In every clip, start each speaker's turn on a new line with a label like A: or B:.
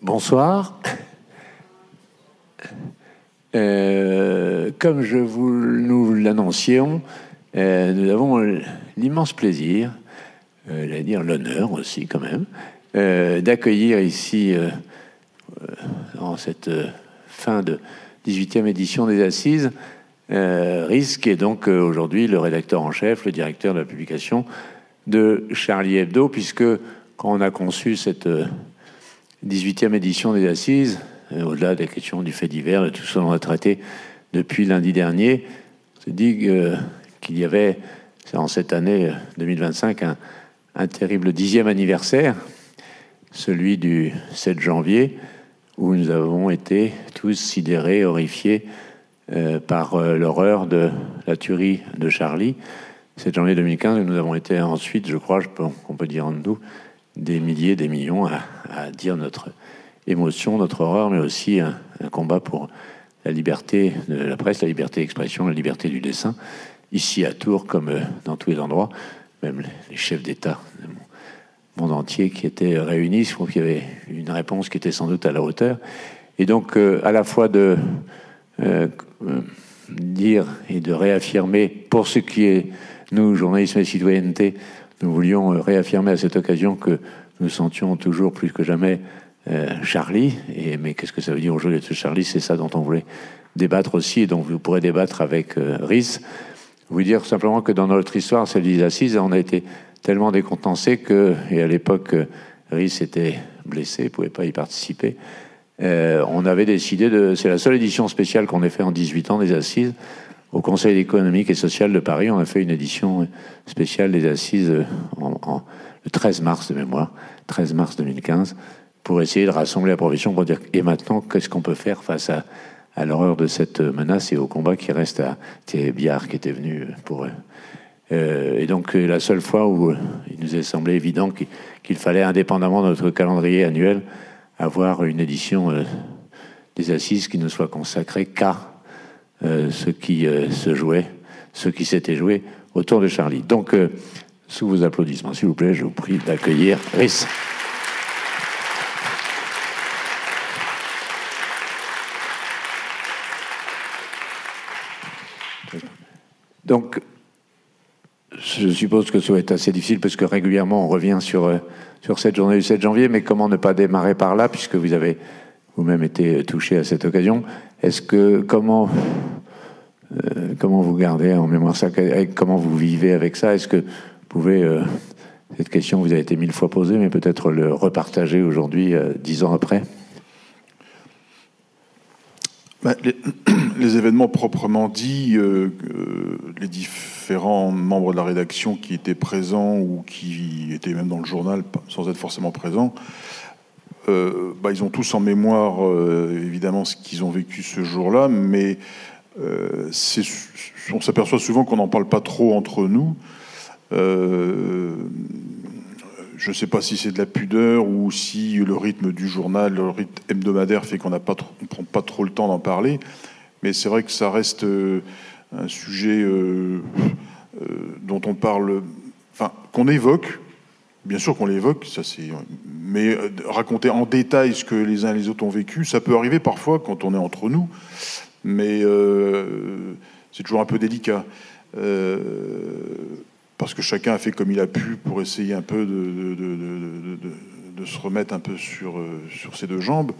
A: Bonsoir. Comme nous l'annoncions, nous avons l'immense plaisir, j'allais dire l'honneur aussi quand même, d'accueillir ici, en cette fin de 18e édition des Assises, Rhys, qui est donc aujourd'hui le rédacteur en chef, le directeur de la publication de Charlie Hebdo, puisque quand on a conçu cette 18e édition des Assises, au-delà des questions du fait divers, de tout ce qu'on a traité depuis lundi dernier, on s'est dit qu'il y avait, en cette année 2025, un terrible 10e anniversaire, celui du 7 janvier, où nous avons été tous sidérés, horrifiés par l'horreur de la tuerie de Charlie. 7 janvier 2015, nous avons été ensuite, je crois, on peut dire en nous, des milliers, des millions à dire notre émotion, notre horreur, mais aussi un combat pour la liberté de la presse, la liberté d'expression, la liberté du dessin, ici à Tours comme dans tous les endroits, même les chefs d'État du monde entier qui étaient réunis. Je trouve qu'il y avait une réponse qui était sans doute à la hauteur. Et donc, à la fois de dire et de réaffirmer, pour ce qui est, nous, journalisme et citoyenneté, nous voulions réaffirmer à cette occasion que nous sentions toujours plus que jamais Charlie. Mais qu'est-ce que ça veut dire aujourd'hui d'être Charlie? C'est ça dont on voulait débattre aussi, et dont vous pourrez débattre avec Rhys. Vous dire simplement que dans notre histoire, celle des Assises, on a été tellement décontenancés que, et à l'époque, Rhys était blessé, ne pouvait pas y participer. On avait décidé c'est la seule édition spéciale qu'on ait fait en 18 ans des Assises. Au Conseil économique et social de Paris, on a fait une édition spéciale des Assises le 13 mars de mémoire, 13 mars 2015, pour essayer de rassembler la profession pour dire, et maintenant, qu'est-ce qu'on peut faire face à l'horreur de cette menace et au combat qui reste à Thierry Biard, qui était venu pour... et donc, la seule fois où il nous est semblé évident qu'il fallait, indépendamment de notre calendrier annuel, avoir une édition des Assises qui ne soit consacrée qu'à ce qui se jouait, ce qui s'était joué autour de Charlie. Donc, sous vos applaudissements, s'il vous plaît, je vous prie d'accueillir Rhys. Donc, je suppose que ça va être assez difficile parce que régulièrement on revient sur cette journée du 7 janvier, mais comment ne pas démarrer par là puisque vous avez vous-même été touché à cette occasion? Comment vous gardez en mémoire ça? Comment vous vivez avec ça? Est-ce que vous pouvez, cette question vous a été 1000 fois posée, mais peut-être le repartager aujourd'hui, 10 ans après?
B: Les événements proprement dits, les différents membres de la rédaction qui étaient présents ou qui étaient même dans le journal sans être forcément présents, ils ont tous en mémoire évidemment ce qu'ils ont vécu ce jour-là, mais on s'aperçoit souvent qu'on n'en parle pas trop entre nous. Je ne sais pas si c'est de la pudeur ou si le rythme du journal, le rythme hebdomadaire fait qu'on ne prend pas trop le temps d'en parler. Mais c'est vrai que ça reste un sujet dont on parle, qu'on évoque. Bien sûr qu'on l'évoque, mais raconter en détail ce que les uns et les autres ont vécu, ça peut arriver parfois quand on est entre nous, mais c'est toujours un peu délicat. Parce que chacun a fait comme il a pu pour essayer un peu de se remettre un peu sur ses deux jambes.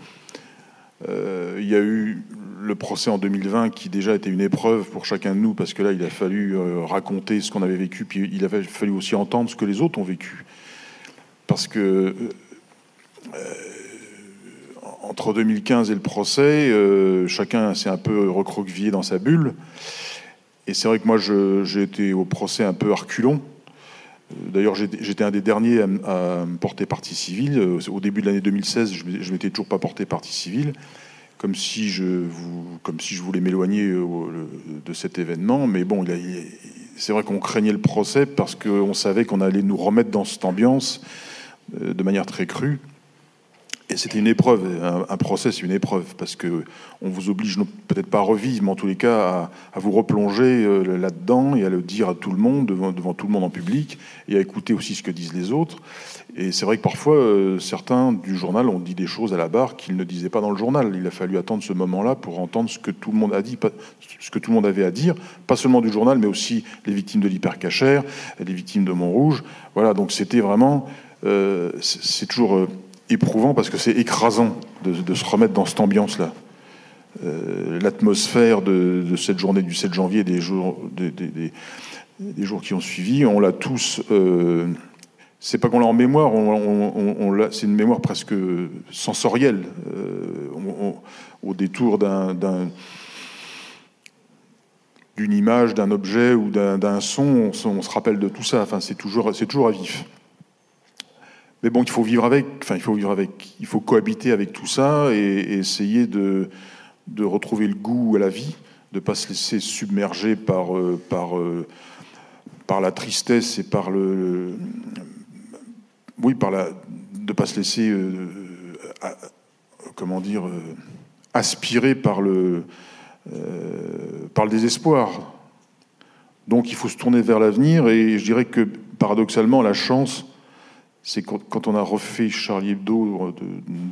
B: Il y a eu le procès en 2020 qui déjà était une épreuve pour chacun de nous, parce que là, il a fallu raconter ce qu'on avait vécu, puis il avait fallu aussi entendre ce que les autres ont vécu. Parce que entre 2015 et le procès, chacun s'est un peu recroquevillé dans sa bulle. Et c'est vrai que moi, j'ai été au procès un peu à reculons. D'ailleurs, j'étais un des derniers à me porter partie civile. Au début de l'année 2016, je m'étais toujours pas porté partie civile, comme si je voulais m'éloigner de cet événement. Mais bon, c'est vrai qu'on craignait le procès parce qu'on savait qu'on allait nous remettre dans cette ambiance de manière très crue. Et Et c'était une épreuve, un procès, c'est une épreuve, parce que on vous oblige peut-être pas à revivre, mais en tous les cas à vous replonger là-dedans et à le dire à tout le monde, devant tout le monde en public, et à écouter aussi ce que disent les autres. Et c'est vrai que parfois, certains du journal ont dit des choses à la barre qu'ils ne disaient pas dans le journal. Il a fallu attendre ce moment-là pour entendre ce que tout le monde a dit, ce que tout le monde avait à dire, pas seulement du journal, mais aussi les victimes de l'hypercachère, les victimes de Montrouge. Voilà, donc c'était vraiment... c'est toujours... éprouvant parce que c'est écrasant de se remettre dans cette ambiance-là. L'atmosphère de cette journée du 7 janvier, des jours qui ont suivi, on l'a tous. C'est pas qu'on l'a en mémoire, c'est une mémoire presque sensorielle. Au détour d'une image, d'un objet ou d'un son, on se rappelle de tout ça. Enfin, c'est toujours à vif. Mais bon, il faut cohabiter avec tout ça et essayer de retrouver le goût à la vie, de ne pas se laisser submerger par la tristesse et de ne pas se laisser, aspirer par le désespoir. Donc il faut se tourner vers l'avenir et je dirais que paradoxalement, la chance, c'est quand on a refait Charlie Hebdo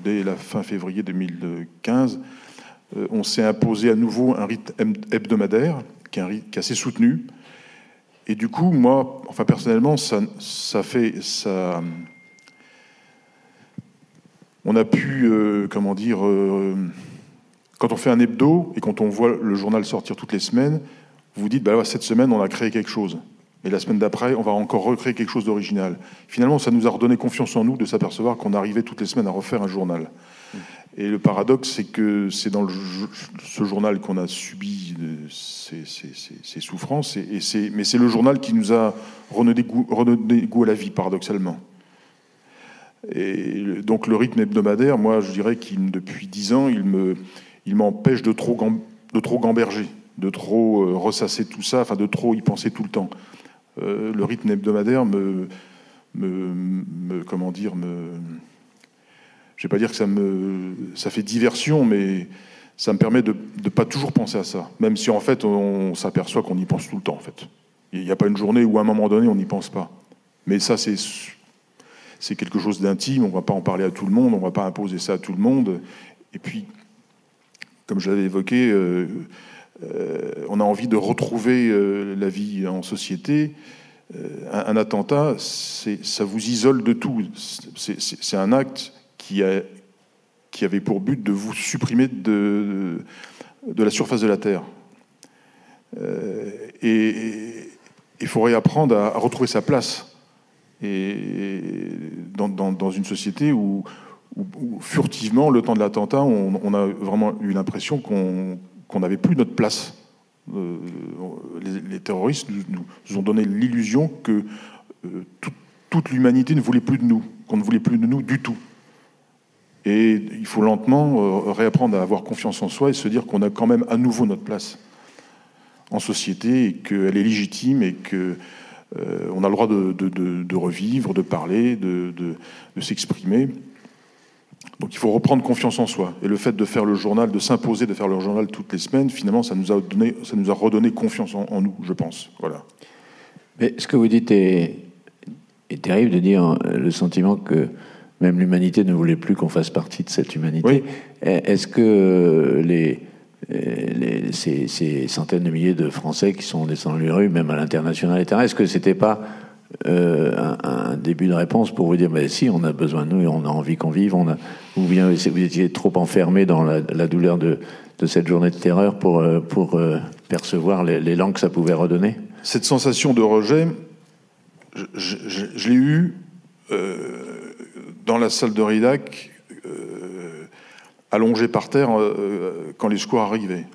B: dès la fin février 2015, on s'est imposé à nouveau un rythme hebdomadaire qui est assez soutenu. Et du coup, moi, enfin personnellement, on a pu, quand on fait un hebdo et quand on voit le journal sortir toutes les semaines, vous vous dites, cette semaine, on a créé quelque chose. Et la semaine d'après, on va encore recréer quelque chose d'original. Finalement, ça nous a redonné confiance en nous de s'apercevoir qu'on arrivait toutes les semaines à refaire un journal. Et le paradoxe, c'est que c'est dans ce journal qu'on a subi ces souffrances, mais c'est le journal qui nous a redonné goût à la vie, paradoxalement. Et donc le rythme hebdomadaire, moi, je dirais qu'il depuis 10 ans, il m'empêche de trop gamberger, de trop ressasser tout ça, enfin de trop y penser tout le temps. Le rythme hebdomadaire je vais pas dire que ça fait diversion, mais ça me permet de pas toujours penser à ça, même si en fait on s'aperçoit qu'on y pense tout le temps. En fait, il n'y a pas une journée où à un moment donné on n'y pense pas. Mais ça c'est quelque chose d'intime. On va pas en parler à tout le monde, on va pas imposer ça à tout le monde. Et puis, comme je l'avais évoqué. On a envie de retrouver la vie en société. Un attentat, ça vous isole de tout. C'est un acte qui avait pour but de vous supprimer de la surface de la Terre. Et il faut réapprendre à retrouver sa place. Et dans une société où furtivement, le temps de l'attentat, on a vraiment eu l'impression qu'on n'avait plus notre place. Les terroristes nous ont donné l'illusion que toute l'humanité ne voulait plus de nous, qu'on ne voulait plus de nous du tout. Et il faut lentement réapprendre à avoir confiance en soi et se dire qu'on a quand même à nouveau notre place en société et qu'elle est légitime et qu'on a le droit de revivre, de parler, de s'exprimer. Donc il faut reprendre confiance en soi. Et le fait de faire le journal, de s'imposer de faire le journal toutes les semaines, finalement, ça nous a redonné confiance en nous, je pense. Voilà.
A: Mais ce que vous dites est terrible, de dire le sentiment que même l'humanité ne voulait plus qu'on fasse partie de cette humanité.
B: Oui.
A: Est-ce que ces centaines de milliers de Français qui sont descendus les rues, même à l'international, etc., est-ce que c'était pas un début de réponse pour vous dire si on a besoin de nous et on a envie qu'on vive, ou bien vous étiez trop enfermé dans la douleur de cette journée de terreur pour percevoir l'élan que ça pouvait redonner?
B: Cette sensation de rejet, je l'ai eue dans la salle de Ridac, allongé par terre quand les secours arrivaient.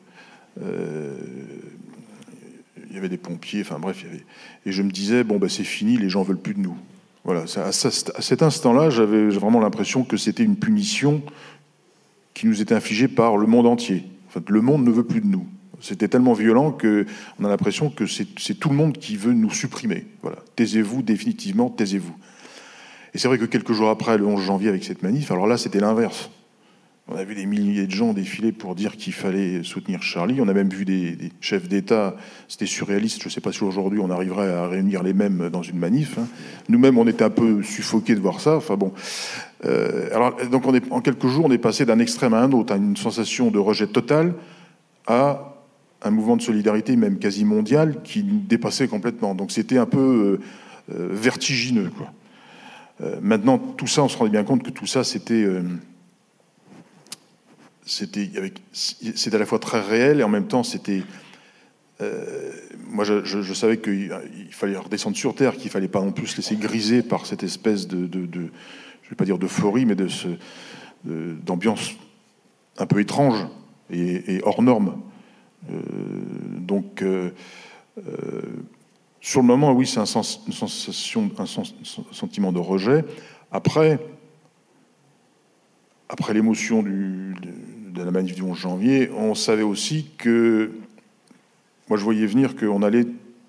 B: Il y avait des pompiers, enfin bref, et je me disais, c'est fini, les gens veulent plus de nous. Voilà, à cet instant-là, j'avais vraiment l'impression que c'était une punition qui nous était infligée par le monde entier. Enfin, le monde ne veut plus de nous. C'était tellement violent qu'on a l'impression que c'est tout le monde qui veut nous supprimer. Voilà, taisez-vous, définitivement, taisez-vous. Et c'est vrai que quelques jours après, le 11 janvier, avec cette manif, alors là, c'était l'inverse. On a vu des milliers de gens défiler pour dire qu'il fallait soutenir Charlie. On a même vu des chefs d'État, c'était surréaliste. Je ne sais pas si aujourd'hui on arriverait à réunir les mêmes dans une manif. Nous-mêmes, on était un peu suffoqués de voir ça. Enfin bon. Alors, donc en quelques jours, on est passé d'un extrême à un autre, à une sensation de rejet total, à un mouvement de solidarité, même quasi mondial, qui nous dépassait complètement. Donc c'était un peu vertigineux, quoi. Maintenant, tout ça, on se rendait bien compte que tout ça, c'était à la fois très réel et en même temps c'était moi je savais qu'il fallait redescendre sur terre, qu'il fallait pas non plus se laisser griser par cette espèce de je vais pas dire d'euphorie, mais d'ambiance un peu étrange et hors norme. Donc sur le moment, oui, c'est une sensation, un sentiment de rejet. Après l'émotion de la manif du 11 janvier, on savait aussi que, moi je voyais venir qu'on allait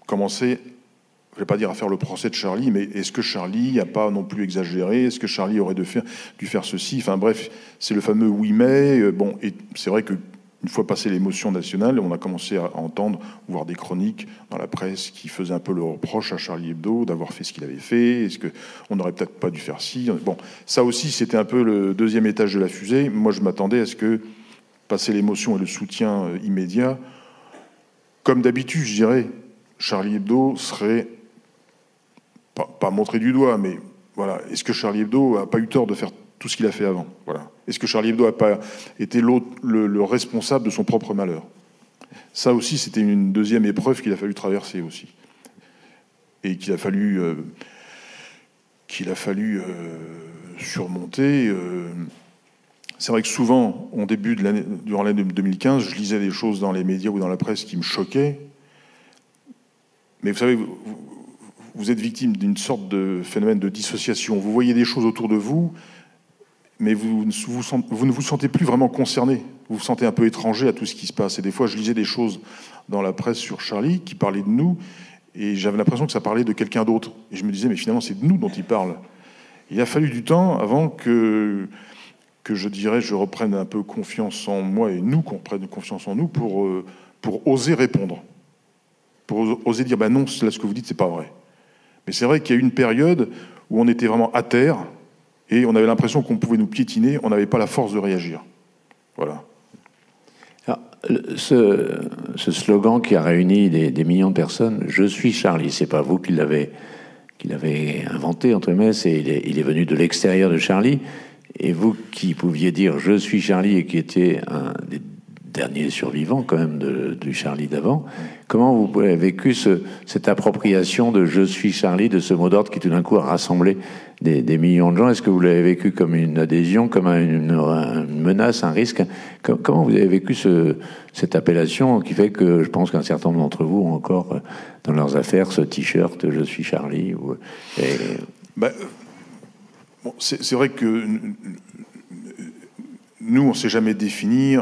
B: commencer, je ne vais pas dire à faire le procès de Charlie, mais est-ce que Charlie n'a pas non plus exagéré? Est-ce que Charlie aurait dû faire ceci? Enfin bref, c'est le fameux oui mais. Bon, et c'est vrai qu'une fois passé l'émotion nationale, on a commencé à entendre, voir des chroniques dans la presse qui faisaient un peu le reproche à Charlie Hebdo d'avoir fait ce qu'il avait fait. Est-ce qu'on n'aurait peut-être pas dû faire ci? Bon, ça aussi, c'était un peu le deuxième étage de la fusée. Moi, je m'attendais à ce que, passer l'émotion et le soutien immédiat, comme d'habitude, je dirais, Charlie Hebdo serait pas montré du doigt, mais voilà. Est-ce que Charlie Hebdo n'a pas eu tort de faire tout ce qu'il a fait avant? Voilà. Est-ce que Charlie Hebdo n'a pas été le responsable de son propre malheur? Ça aussi, c'était une deuxième épreuve qu'il a fallu traverser aussi. Et qu'il a fallu surmonter. C'est vrai que souvent, durant l'année 2015, je lisais des choses dans les médias ou dans la presse qui me choquaient. Mais vous savez, vous êtes victime d'une sorte de phénomène de dissociation. Vous voyez des choses autour de vous, mais vous ne vous sentez plus vraiment concerné. Vous vous sentez un peu étranger à tout ce qui se passe. Et des fois, je lisais des choses dans la presse sur Charlie qui parlaient de nous, et j'avais l'impression que ça parlait de quelqu'un d'autre. Et je me disais, mais finalement, c'est de nous dont il parle. Il a fallu du temps avant que je reprenne un peu confiance en moi et nous qu'on prenne confiance en nous pour oser répondre. Pour oser dire, non, là, ce que vous dites, c'est pas vrai. Mais c'est vrai qu'il y a eu une période où on était vraiment à terre et on avait l'impression qu'on pouvait nous piétiner, on n'avait pas la force de réagir. Voilà.
A: Alors, ce slogan qui a réuni des millions de personnes, « Je suis Charlie », c'est pas vous qui l'avez inventé, entre guillemets, il est venu de l'extérieur de Charlie. Et vous qui pouviez dire « Je suis Charlie » et qui était un des derniers survivants quand même du Charlie d'avant, comment vous avez vécu cette appropriation de « Je suis Charlie », de ce mot d'ordre qui tout d'un coup a rassemblé des millions de gens? Est-ce que vous l'avez vécu comme une adhésion, comme une menace, un risque? Comment vous avez vécu cette appellation qui fait que je pense qu'un certain nombre d'entre vous ont encore dans leurs affaires ce t-shirt « Je suis Charlie »
B: Bon, c'est vrai que nous, on ne s'est jamais défini,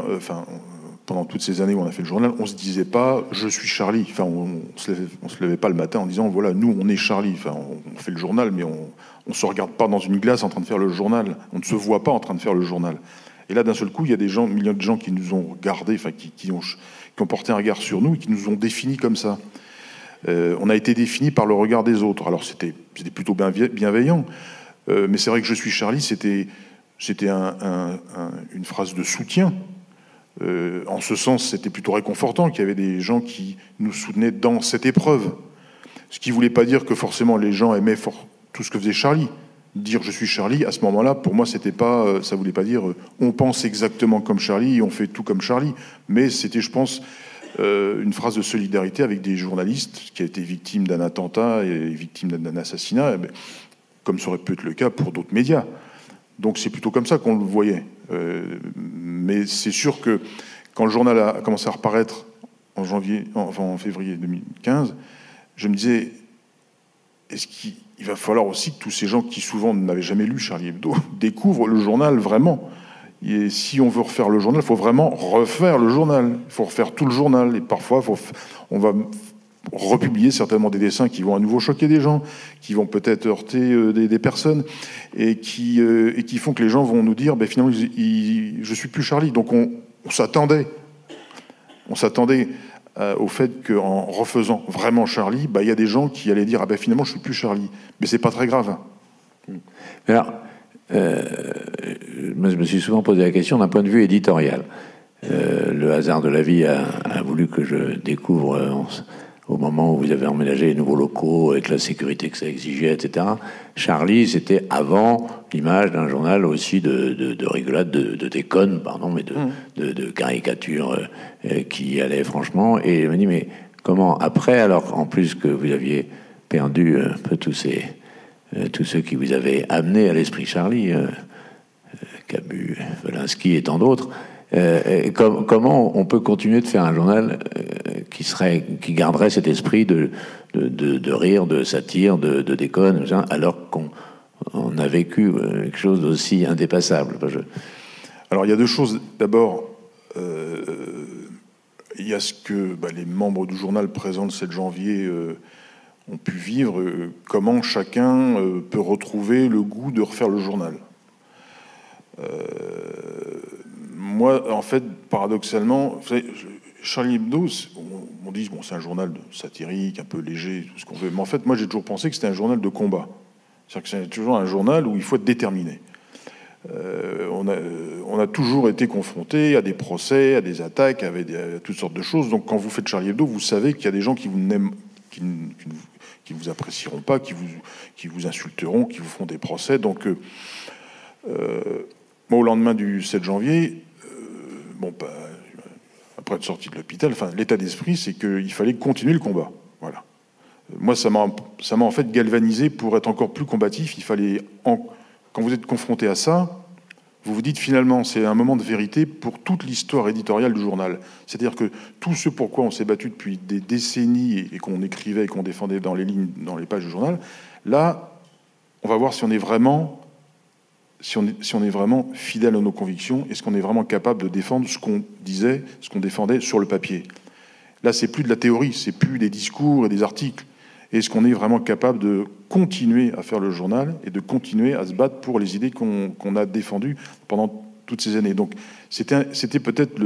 B: pendant toutes ces années où on a fait le journal, on ne se disait pas « je suis Charlie ». Enfin, on se levait pas le matin en disant « voilà, nous, on est Charlie ». Enfin, on fait le journal, mais on ne se regarde pas dans une glace en train de faire le journal. On ne se voit pas en train de faire le journal. Et là, d'un seul coup, il y a millions de gens qui nous ont regardés, qui ont porté un regard sur nous et qui nous ont définis comme ça. On a été définis par le regard des autres. Alors, c'était plutôt bienveillant. Mais c'est vrai que « Je suis Charlie », c'était une phrase de soutien. En ce sens, c'était plutôt réconfortant qu'il y avait des gens qui nous soutenaient dans cette épreuve. Ce qui ne voulait pas dire que forcément les gens aimaient tout ce que faisait Charlie. Dire « Je suis Charlie », à ce moment-là, pour moi, ça ne voulait pas dire « on pense exactement comme Charlie et on fait tout comme Charlie ». Mais c'était, je pense, une phrase de solidarité avec des journalistes qui a été victimes d'un attentat et victimes d'un assassinat, comme ça aurait pu être le cas pour d'autres médias. Donc c'est plutôt comme ça qu'on le voyait. Mais c'est sûr que quand le journal a commencé à reparaître en février 2015, je me disais, est-ce qu'il va falloir aussi que tous ces gens qui souvent n'avaient jamais lu Charlie Hebdo découvrent le journal vraiment. Et si on veut refaire le journal, il faut vraiment refaire le journal. Il faut refaire tout le journal. Et parfois, on republier certainement des dessins qui vont à nouveau choquer des gens, qui vont peut-être heurter des personnes, et qui font que les gens vont nous dire, ben, finalement, je suis plus Charlie. Donc on s'attendait au fait qu'en refaisant vraiment Charlie, ben, y a des gens qui allaient dire, ah ben finalement, je suis plus Charlie. Mais c'est pas très grave.
A: Mais alors, moi, je me suis souvent posé la question d'un point de vue éditorial. Le hasard de la vie a voulu que je découvre, au moment où vous avez emménagé les nouveaux locaux, avec la sécurité que ça exigeait, etc. Charlie, c'était avant l'image d'un journal aussi de rigolade, de déconne, pardon, mais de caricature qui allait franchement. Et il m'a dit, mais comment après, alors en plus que vous aviez perdu un peu tous ceux qui vous avaient amené à l'esprit Charlie, Camus, Volinsky et tant d'autres, comment on peut continuer de faire un journal qui garderait cet esprit de rire, de satire, de déconne, alors qu'on a vécu quelque chose d'aussi indépassable.
B: Alors il y a deux choses. D'abord, il y a ce que les membres du journal présents le 7 janvier ont pu vivre, comment chacun peut retrouver le goût de refaire le journal. Moi, en fait, paradoxalement, vous savez, Charlie Hebdo, on dit bon, c'est un journal satirique, un peu léger, tout ce qu'on veut. Mais en fait, moi, j'ai toujours pensé que c'était un journal de combat. C'est-à-dire que c'est toujours un journal où il faut être déterminé. On a toujours été confronté à des procès, à des attaques, à toutes sortes de choses. Donc, quand vous faites Charlie Hebdo, vous savez qu'il y a des gens qui vous n'aiment, qui ne vous apprécieront pas, qui vous insulteront, qui vous feront des procès. Donc, moi, au lendemain du 7 janvier, après être sorti de l'hôpital, l'état d'esprit, c'est qu'il fallait continuer le combat. Voilà. Moi, ça m'a en fait galvanisé pour être encore plus combatif. Il fallait, quand vous êtes confronté à ça, vous vous dites finalement, c'est un moment de vérité pour toute l'histoire éditoriale du journal. C'est-à-dire que tout ce pourquoi on s'est battu depuis des décennies et qu'on écrivait et qu'on défendait dans les lignes, dans les pages du journal, là, on va voir si on est vraiment fidèle à nos convictions, est-ce qu'on est vraiment capable de défendre ce qu'on disait, ce qu'on défendait sur le papier. Là, c'est plus de la théorie, c'est plus des discours et des articles. Est-ce qu'on est vraiment capable de continuer à faire le journal et de continuer à se battre pour les idées qu'on a défendues pendant toutes ces années. Donc, c'était peut-être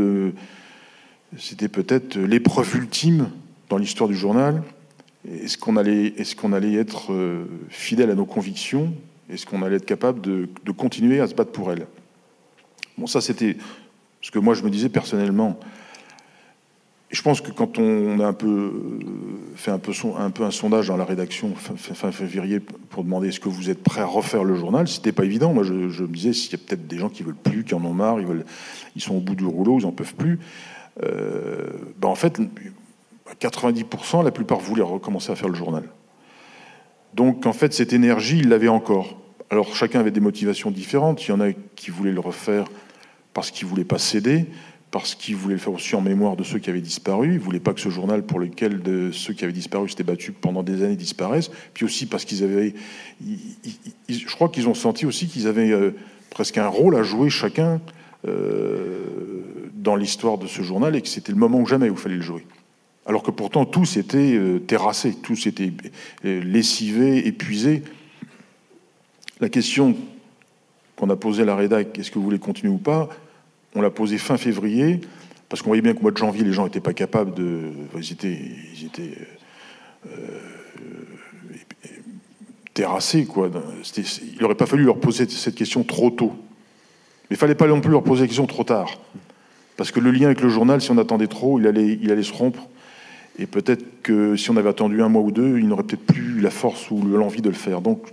B: l'épreuve ultime dans l'histoire du journal. Est-ce qu'on allait être fidèle à nos convictions? Est-ce qu'on allait être capable de continuer à se battre pour elles? Bon, ça, c'était ce que moi, je me disais personnellement. Et je pense que quand on a fait un peu un sondage dans la rédaction fin février pour demander est-ce que vous êtes prêt à refaire le journal, c'était pas évident. Moi, je me disais, s'il y a peut-être des gens qui veulent plus, qui en ont marre, ils sont au bout du rouleau, ils en peuvent plus. En fait, 90%, la plupart voulaient recommencer à faire le journal. Donc, en fait, cette énergie, ils l'avaient encore. Alors, chacun avait des motivations différentes. Il y en a qui voulaient le refaire parce qu'ils ne voulaient pas céder, parce qu'ils voulaient le faire aussi en mémoire de ceux qui avaient disparu. Ils ne voulaient pas que ce journal pour lequel ceux qui avaient disparu s'étaient battus pendant des années disparaisse. Puis aussi parce qu'ils avaient... je crois qu'ils ont senti aussi qu'ils avaient presque un rôle à jouer chacun dans l'histoire de ce journal et que c'était le moment ou jamais où il fallait le jouer. Alors que pourtant, tous étaient terrassés, tous étaient lessivés, épuisés. La question qu'on a posée à la rédac, est-ce que vous voulez continuer ou pas, on l'a posée fin février, parce qu'on voyait bien qu'au mois de janvier, les gens n'étaient pas capables de... Ils étaient terrassés, quoi. Il n'aurait pas fallu leur poser cette question trop tôt. Mais il ne fallait pas non plus leur poser la question trop tard. Parce que le lien avec le journal, si on attendait trop, il allait se rompre. Et peut-être que si on avait attendu un mois ou deux, il n'aurait peut-être plus la force ou l'envie de le faire. Donc,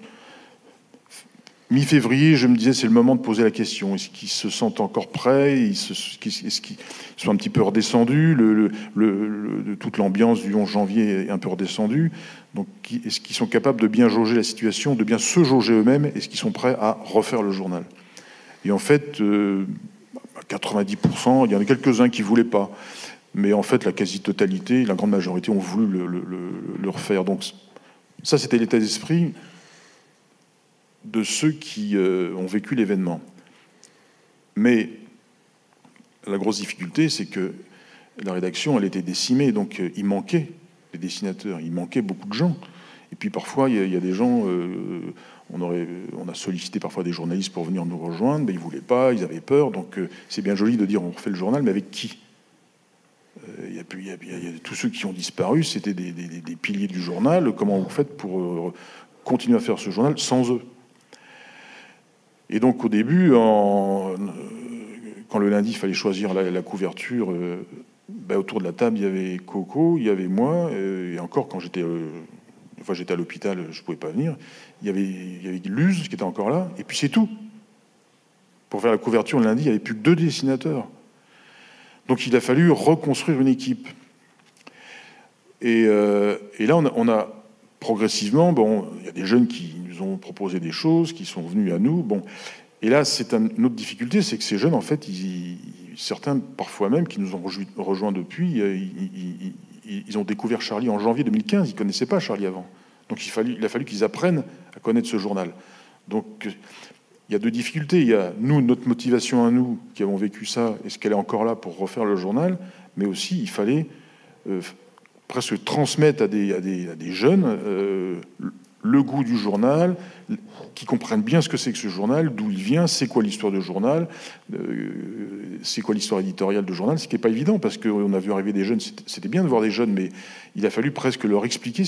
B: mi-février, je me disais, c'est le moment de poser la question. Est-ce qu'ils se sentent encore prêts? Est-ce qu'ils sont un petit peu redescendus? Toute l'ambiance du 11 janvier est un peu redescendue. Donc, est-ce qu'ils sont capables de bien jauger la situation, de bien se jauger eux-mêmes? Est-ce qu'ils sont prêts à refaire le journal? Et en fait, 90%, il y en a quelques-uns qui ne voulaient pas. Mais en fait, la quasi-totalité, la grande majorité ont voulu le refaire. Donc ça, c'était l'état d'esprit de ceux qui ont vécu l'événement. Mais la grosse difficulté, c'est que la rédaction, elle était décimée, donc il manquait les dessinateurs. Il manquait beaucoup de gens. Et puis parfois, il y a des gens, on a sollicité parfois des journalistes pour venir nous rejoindre, mais ils ne voulaient pas, ils avaient peur. Donc c'est bien joli de dire on refait le journal, mais avec qui? Il y a tous ceux qui ont disparu, c'était des piliers du journal. Comment vous faites pour continuer à faire ce journal sans eux? Et donc au début, quand le lundi, il fallait choisir la couverture, autour de la table, il y avait Coco, il y avait moi, et encore quand j'étais à l'hôpital, je ne pouvais pas venir, il y avait Luz qui était encore là, et puis c'est tout. Pour faire la couverture le lundi, il n'y avait plus que 2 dessinateurs. Donc il a fallu reconstruire une équipe. Et là, on a progressivement, il y a des jeunes qui nous ont proposé des choses, qui sont venus à nous. Et là, c'est une autre difficulté, c'est que ces jeunes, en fait, certains, parfois même, qui nous ont rejoints depuis, ils ont découvert Charlie en janvier 2015. Ils ne connaissaient pas Charlie avant. Donc il a fallu qu'ils apprennent à connaître ce journal. Donc il y a 2 difficultés. Il y a notre motivation à nous, qui avons vécu ça, est-ce qu'elle est encore là pour refaire le journal? Mais aussi, il fallait presque transmettre à des jeunes le goût du journal, qui comprennent bien ce que c'est que ce journal, d'où il vient, c'est quoi l'histoire du journal, c'est quoi l'histoire éditoriale du journal, ce qui n'est pas évident, parce qu'on a vu arriver des jeunes, c'était bien de voir des jeunes, mais il a fallu presque leur expliquer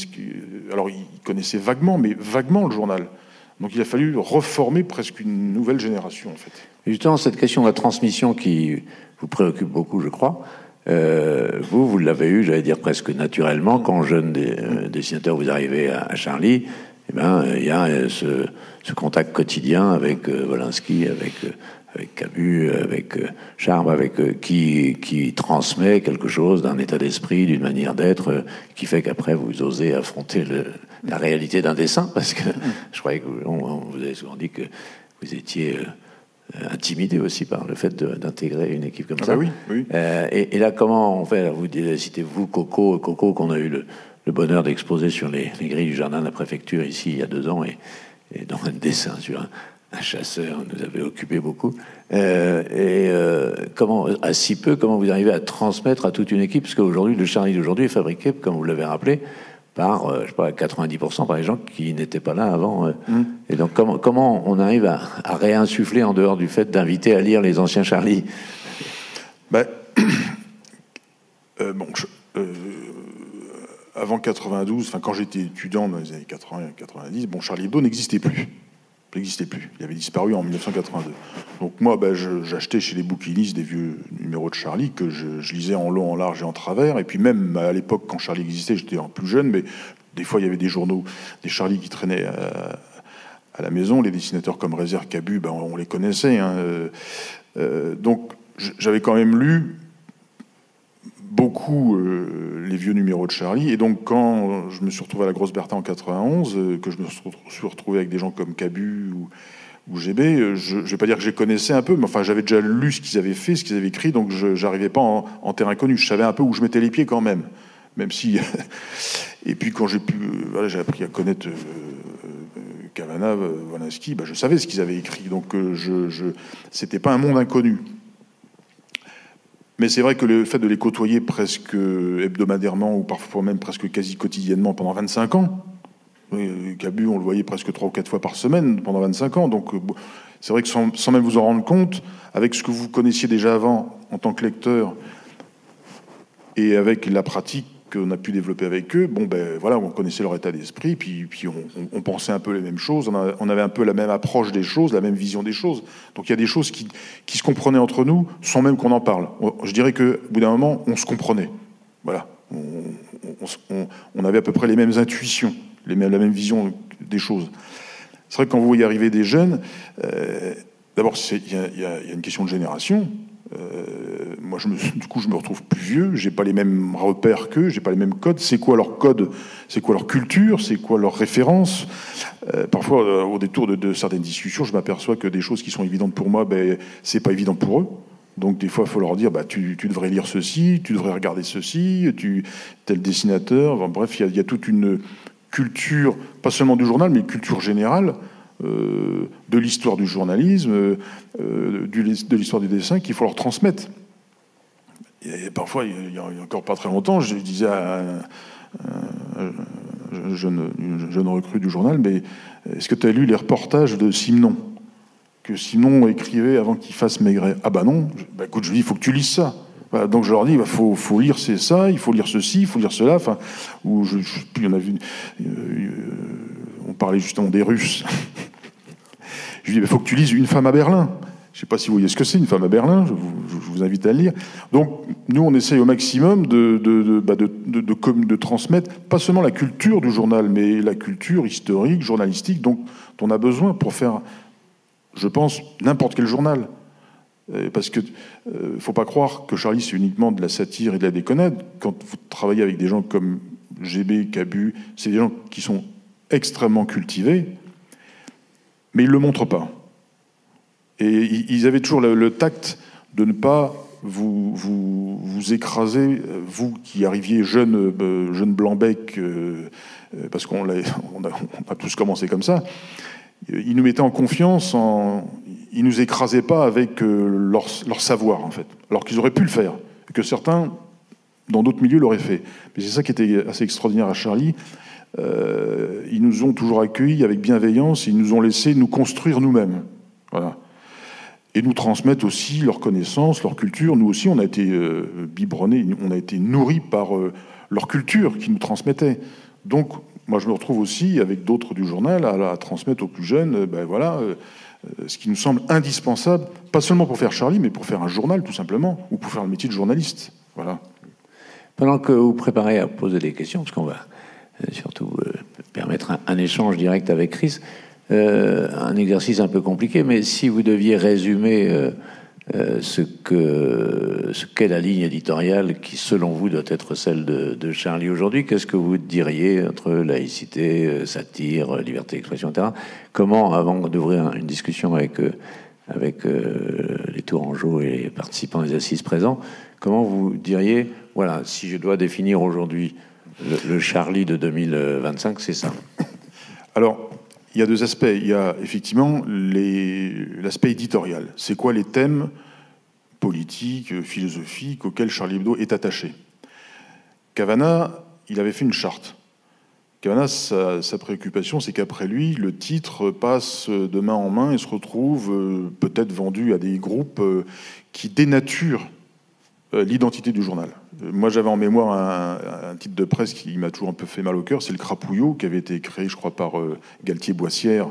B: alors ils connaissaient vaguement, mais vaguement le journal. Donc il a fallu reformer presque une nouvelle génération, en fait.
A: Et justement, cette question de la transmission qui vous préoccupe beaucoup, je crois, vous l'avez eu, j'allais dire presque naturellement, quand jeune dessinateur, vous arrivez à Charlie, il y a ce contact quotidien avec Wolinski, avec Camus, avec Charme, qui transmet quelque chose d'un état d'esprit, d'une manière d'être, qui fait qu'après vous osez affronter la réalité d'un dessin, parce que je croyais que vous avez souvent dit que vous étiez intimidé aussi par le fait d'intégrer une équipe comme ça.
B: Oui.
A: Et là, comment on fait? Vous citez vous Coco qu'on a eu le bonheur d'exposer sur les grilles du jardin de la préfecture ici il y a 2 ans, et dans un dessin sur un chasseur nous avait occupé beaucoup. Comment, à si peu, comment vous arrivez à transmettre à toute une équipe? Parce qu'aujourd'hui, le Charlie d'aujourd'hui est fabriqué, comme vous l'avez rappelé, par, je sais pas, 90% par les gens qui n'étaient pas là avant. Et donc, comment on arrive à réinsuffler, en dehors du fait d'inviter à lire les anciens Charlie?
B: Avant 92, quand j'étais étudiant dans les années 80 et 90, Charlie Hebdo n'existait plus. Il avait disparu en 1982. Donc moi, j'achetais chez les bouquinistes des vieux numéros de Charlie que je lisais en long, en large et en travers. Et puis même à l'époque, quand Charlie existait, j'étais un plus jeune, mais des fois il y avait des journaux, des Charlie qui traînaient à la maison. Les dessinateurs comme Rézère, Cabu, on les connaissait. Donc j'avais quand même lu beaucoup les vieux numéros de Charlie, et donc quand je me suis retrouvé à la Grosse Bertha en 91, que je me suis retrouvé avec des gens comme Cabu ou GB, je vais pas dire que je les connaissais un peu, mais enfin j'avais déjà lu ce qu'ils avaient fait, ce qu'ils avaient écrit, donc j'arrivais pas en terrain connu. Je savais un peu où je mettais les pieds quand même si et puis quand j'ai appris à connaître Kavanagh, Wolinski, je savais ce qu'ils avaient écrit, donc c'était pas un monde inconnu. Mais c'est vrai que le fait de les côtoyer presque hebdomadairement, ou parfois même presque quasi quotidiennement pendant 25 ans, Cabu, on le voyait presque 3 ou 4 fois par semaine pendant 25 ans, donc c'est vrai que sans même vous en rendre compte, avec ce que vous connaissiez déjà avant en tant que lecteur, et avec la pratique qu'on a pu développer avec eux, on connaissait leur état d'esprit, puis on pensait un peu les mêmes choses, on avait un peu la même approche des choses, la même vision des choses. Donc il y a des choses qui se comprenaient entre nous sans même qu'on en parle. Je dirais qu'au bout d'un moment, on se comprenait. Voilà. On avait à peu près les mêmes intuitions, la même vision des choses. C'est vrai que quand vous voyez arriver des jeunes, d'abord, il y a une question de génération. Moi, je me retrouve plus vieux, j'ai pas les mêmes repères qu'eux, j'ai pas les mêmes codes. C'est quoi leur code? C'est quoi leur culture? C'est quoi leur référence? Parfois, au détour de certaines discussions, je m'aperçois que des choses qui sont évidentes pour moi, c'est pas évident pour eux. Donc, des fois, il faut leur dire, tu devrais lire ceci, tu devrais regarder ceci, tel dessinateur. Enfin, bref, il y a toute une culture, pas seulement du journal, mais une culture générale, de l'histoire du journalisme, de l'histoire du dessin, qu'il faut leur transmettre. Et parfois, il y a encore pas très longtemps, je disais à une jeune recrue du journal, mais est-ce que tu as lu les reportages de Simenon, que Simenon écrivait avant qu'il fasse Maigret? Ah bah non. Écoute, je lui dis, il faut que tu lises ça. Voilà, donc je leur dis, faut lire ça, il faut lire ceci, il faut lire cela. Enfin, ou je sais plus, on a vu, on parlait justement des Russes. Je lui dis, il faut que tu lises Une femme à Berlin. Je ne sais pas si vous voyez ce que c'est, Une femme à Berlin. Je vous invite à le lire. Donc, nous, on essaye au maximum de transmettre pas seulement la culture du journal, mais la culture historique, journalistique, dont on a besoin pour faire, je pense, n'importe quel journal. Parce que faut pas croire que Charlie, c'est uniquement de la satire et de la déconnade. Quand vous travaillez avec des gens comme GB, Cabu, c'est des gens qui sont extrêmement cultivés, mais ils ne le montrent pas. Et ils avaient toujours le tact de ne pas vous écraser, vous qui arriviez jeune blanc-bec, parce qu'on a tous commencé comme ça. Ils nous mettaient en confiance, ils nous écrasaient pas avec leur savoir, en fait, alors qu'ils auraient pu le faire, et que certains, dans d'autres milieux, l'auraient fait. Mais c'est ça qui était assez extraordinaire à Charlie. Ils nous ont toujours accueillis avec bienveillance, ils nous ont laissé nous construire nous-mêmes. Voilà. Et nous transmettre aussi leurs connaissances, leur culture. Nous aussi, on a été biberonnés, on a été nourris par leur culture qu'ils nous transmettaient. Donc, moi, je me retrouve aussi, avec d'autres du journal, à transmettre aux plus jeunes ce qui nous semble indispensable, pas seulement pour faire Charlie, mais pour faire un journal, tout simplement, ou pour faire le métier de journaliste. Voilà.
A: Pendant que vous préparez à poser des questions, parce qu'on va surtout permettre un échange direct avec Chris, un exercice un peu compliqué, mais si vous deviez résumer ce qu'est la ligne éditoriale qui, selon vous, doit être celle de Charlie aujourd'hui, qu'est-ce que vous diriez entre laïcité, satire, liberté d'expression, etc. Comment, avant d'ouvrir une discussion avec les Tourangeaux et les participants des assises présents, comment vous diriez, voilà, si je dois définir aujourd'hui le Charlie de 2025, c'est ça?
B: Alors, il y a deux aspects. Il y a effectivement l'aspect éditorial. C'est quoi les thèmes politiques, philosophiques auxquels Charlie Hebdo est attaché? Cavana, il avait fait une charte. Cavana, sa préoccupation, c'est qu'après lui, le titre passe de main en main et se retrouve peut-être vendu à des groupes qui dénaturent l'identité du journal. Moi, j'avais en mémoire un titre de presse qui m'a toujours un peu fait mal au cœur, c'est Le Crapouillot, qui avait été créé, je crois, par Galtier-Boissière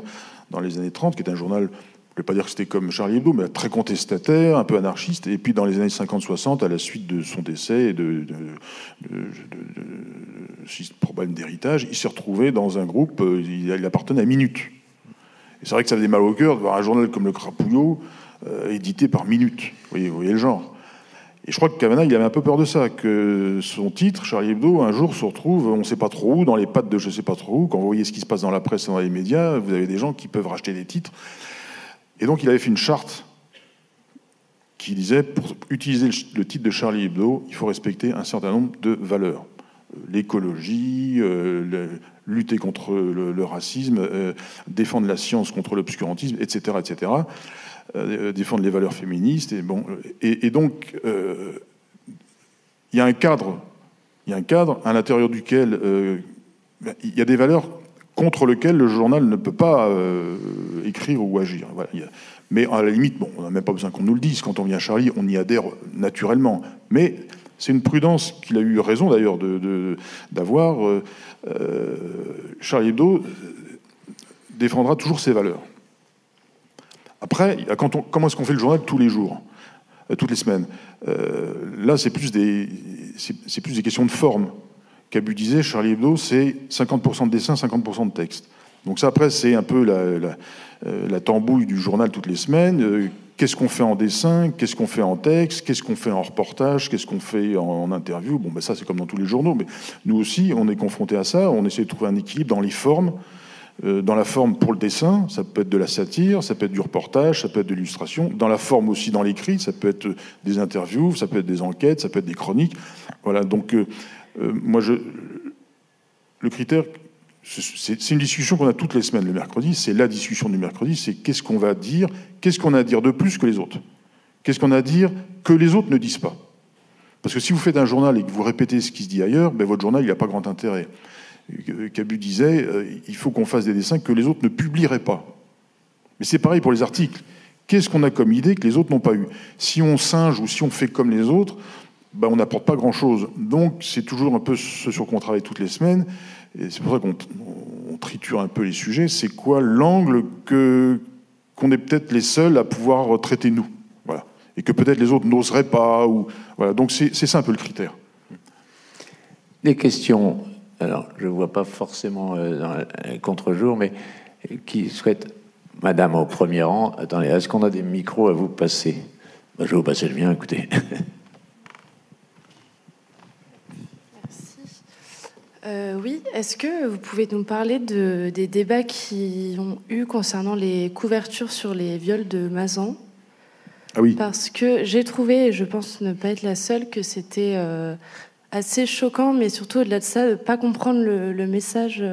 B: dans les années 30, qui est un journal, je ne vais pas dire que c'était comme Charlie Hebdo, mais très contestataire, un peu anarchiste. Et puis, dans les années 50-60, à la suite de son décès et de problèmes d'héritage, il s'est retrouvé dans un groupe, il appartenait à Minute. Et c'est vrai que ça faisait mal au cœur de voir un journal comme Le Crapouillot édité par Minute. Vous voyez le genre. Et je crois que Cavana, il avait un peu peur de ça, que son titre, Charlie Hebdo, un jour se retrouve, on ne sait pas trop où, dans les pattes de je ne sais pas trop où. Quand vous voyez ce qui se passe dans la presse et dans les médias, vous avez des gens qui peuvent racheter des titres. Et donc, il avait fait une charte qui disait, pour utiliser le titre de Charlie Hebdo, il faut respecter un certain nombre de valeurs. L'écologie, lutter contre le racisme, défendre la science contre l'obscurantisme, etc., etc., défendre les valeurs féministes. Et donc, il y a un cadre à l'intérieur duquel il y a des valeurs contre lesquelles le journal ne peut pas écrire ou agir. Voilà. Mais à la limite, on n'a même pas besoin qu'on nous le dise. Quand on vient à Charlie, on y adhère naturellement. Mais c'est une prudence qu'il a eu raison d'ailleurs d'avoir. Charlie Hebdo défendra toujours ses valeurs. Après, comment est-ce qu'on fait le journal tous les jours, toutes les semaines? Là, c'est plus des questions de forme. Cabu disait, Charlie Hebdo, c'est 50% de dessin, 50% de texte. Donc ça, après, c'est un peu la tambouille du journal toutes les semaines. Qu'est-ce qu'on fait en dessin? Qu'est-ce qu'on fait en texte? Qu'est-ce qu'on fait en reportage? Qu'est-ce qu'on fait en interview? Ça, c'est comme dans tous les journaux, mais nous aussi, on est confrontés à ça. On essaie de trouver un équilibre dans les formes. Dans la forme pour le dessin, ça peut être de la satire, ça peut être du reportage, ça peut être de l'illustration. Dans la forme aussi dans l'écrit, ça peut être des interviews, ça peut être des enquêtes, ça peut être des chroniques. Voilà, donc le critère, c'est une discussion qu'on a toutes les semaines le mercredi, c'est la discussion du mercredi, c'est qu'est-ce qu'on va dire, qu'est-ce qu'on a à dire de plus que les autres, qu'est-ce qu'on a à dire que les autres ne disent pas. Parce que si vous faites un journal et que vous répétez ce qui se dit ailleurs, ben votre journal, il n'a pas grand intérêt. Cabu disait, il faut qu'on fasse des dessins que les autres ne publieraient pas. Mais c'est pareil pour les articles. Qu'est-ce qu'on a comme idée que les autres n'ont pas eu? Si on singe ou si on fait comme les autres, ben on n'apporte pas grand-chose. Donc c'est toujours un peu ce sur quoi on travaille toutes les semaines. Et c'est pour ça qu'on triture un peu les sujets. C'est quoi l'angle qu'on est peut-être les seuls à pouvoir traiter nous? Voilà. Et que peut-être les autres n'oseraient pas. Voilà. Donc c'est ça un peu le critère.
A: Des questions, alors je ne vois pas forcément dans le contre-jour, mais qui souhaitent... Madame au premier rang, attendez, est-ce qu'on a des micros à vous passer? Je vais vous passer le mien, écoutez.
C: Merci. Oui, est-ce que vous pouvez nous parler des débats qui ont eu concernant les couvertures sur les viols de Mazan?
B: Ah oui.
C: Parce que j'ai trouvé, et je pense ne pas être la seule, que c'était assez choquant, mais surtout au-delà de ça, de ne pas comprendre le message...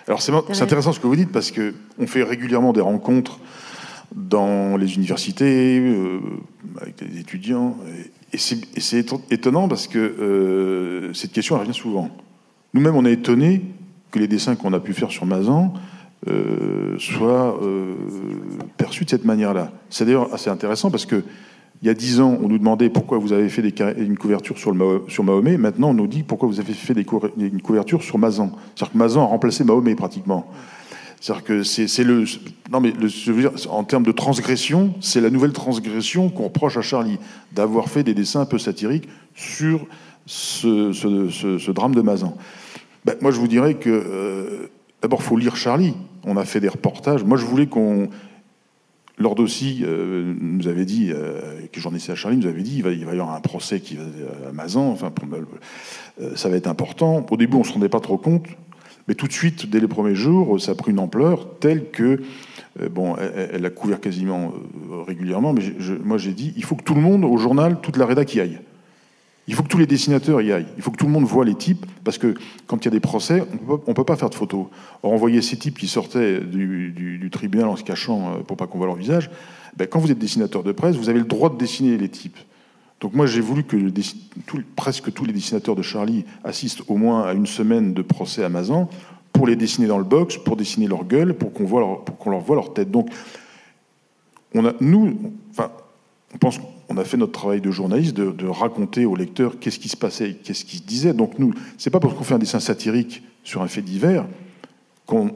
B: Alors c'est intéressant ce que vous dites parce qu'on fait régulièrement des rencontres dans les universités, avec les étudiants, et c'est étonnant parce que cette question revient souvent. Nous-mêmes, on est étonnés que les dessins qu'on a pu faire sur Mazan soient perçus de cette manière-là. C'est d'ailleurs assez intéressant parce que il y a 10 ans, on nous demandait pourquoi vous avez fait une couverture sur Mahomet. Maintenant, on nous dit pourquoi vous avez fait une couverture sur Mazan. C'est-à-dire que Mazan a remplacé Mahomet, pratiquement. C'est-à-dire que je veux dire, en termes de transgression, c'est la nouvelle transgression qu'on reproche à Charlie, d'avoir fait des dessins un peu satiriques sur ce drame de Mazan. Ben, moi, je vous dirais que, d'abord, il faut lire Charlie. On a fait des reportages. Moi, je voulais qu'on... Lord aussi nous avait dit, que j'en ai essayé à Charlie, nous avait dit il va y avoir un procès qui va à Mazan, enfin, ça va être important. Au début, on ne se rendait pas trop compte, mais tout de suite, dès les premiers jours, ça a pris une ampleur telle que, elle a couvert quasiment régulièrement, mais moi j'ai dit il faut que tout le monde, au journal, toute la rédac y aille. Il faut que tous les dessinateurs y aillent. Il faut que tout le monde voit les types, parce que quand il y a des procès, on ne peut pas faire de photos. Or, on voyait ces types qui sortaient du tribunal en se cachant pour pas qu'on voit leur visage. Ben, quand vous êtes dessinateur de presse, vous avez le droit de dessiner les types. Donc moi, j'ai voulu que presque tous les dessinateurs de Charlie assistent au moins à une semaine de procès à Mazan pour les dessiner dans le box, pour dessiner leur gueule, pour qu'on leur voit leur tête. Donc, on pense qu'on a fait notre travail de journaliste de raconter aux lecteurs qu'est-ce qui se passait, qu'est-ce qui se disait. Donc nous, c'est pas parce qu'on fait un dessin satirique sur un fait divers qu'on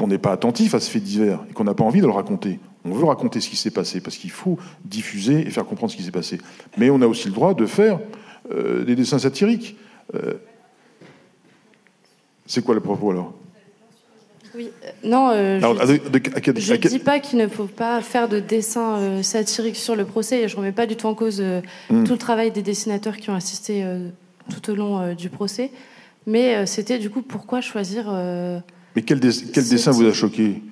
B: n'est pas attentif à ce fait divers et qu'on n'a pas envie de le raconter. On veut raconter ce qui s'est passé parce qu'il faut diffuser et faire comprendre ce qui s'est passé. Mais on a aussi le droit de faire des dessins satiriques. C'est quoi le propos alors ?
C: Oui, non, je ne dis pas qu'il ne faut pas faire de dessin satirique sur le procès, et je ne remets pas du tout en cause tout le travail des dessinateurs qui ont assisté tout au long du procès, mais c'était du coup pourquoi choisir...
B: Mais quel dessin vous a choqué ?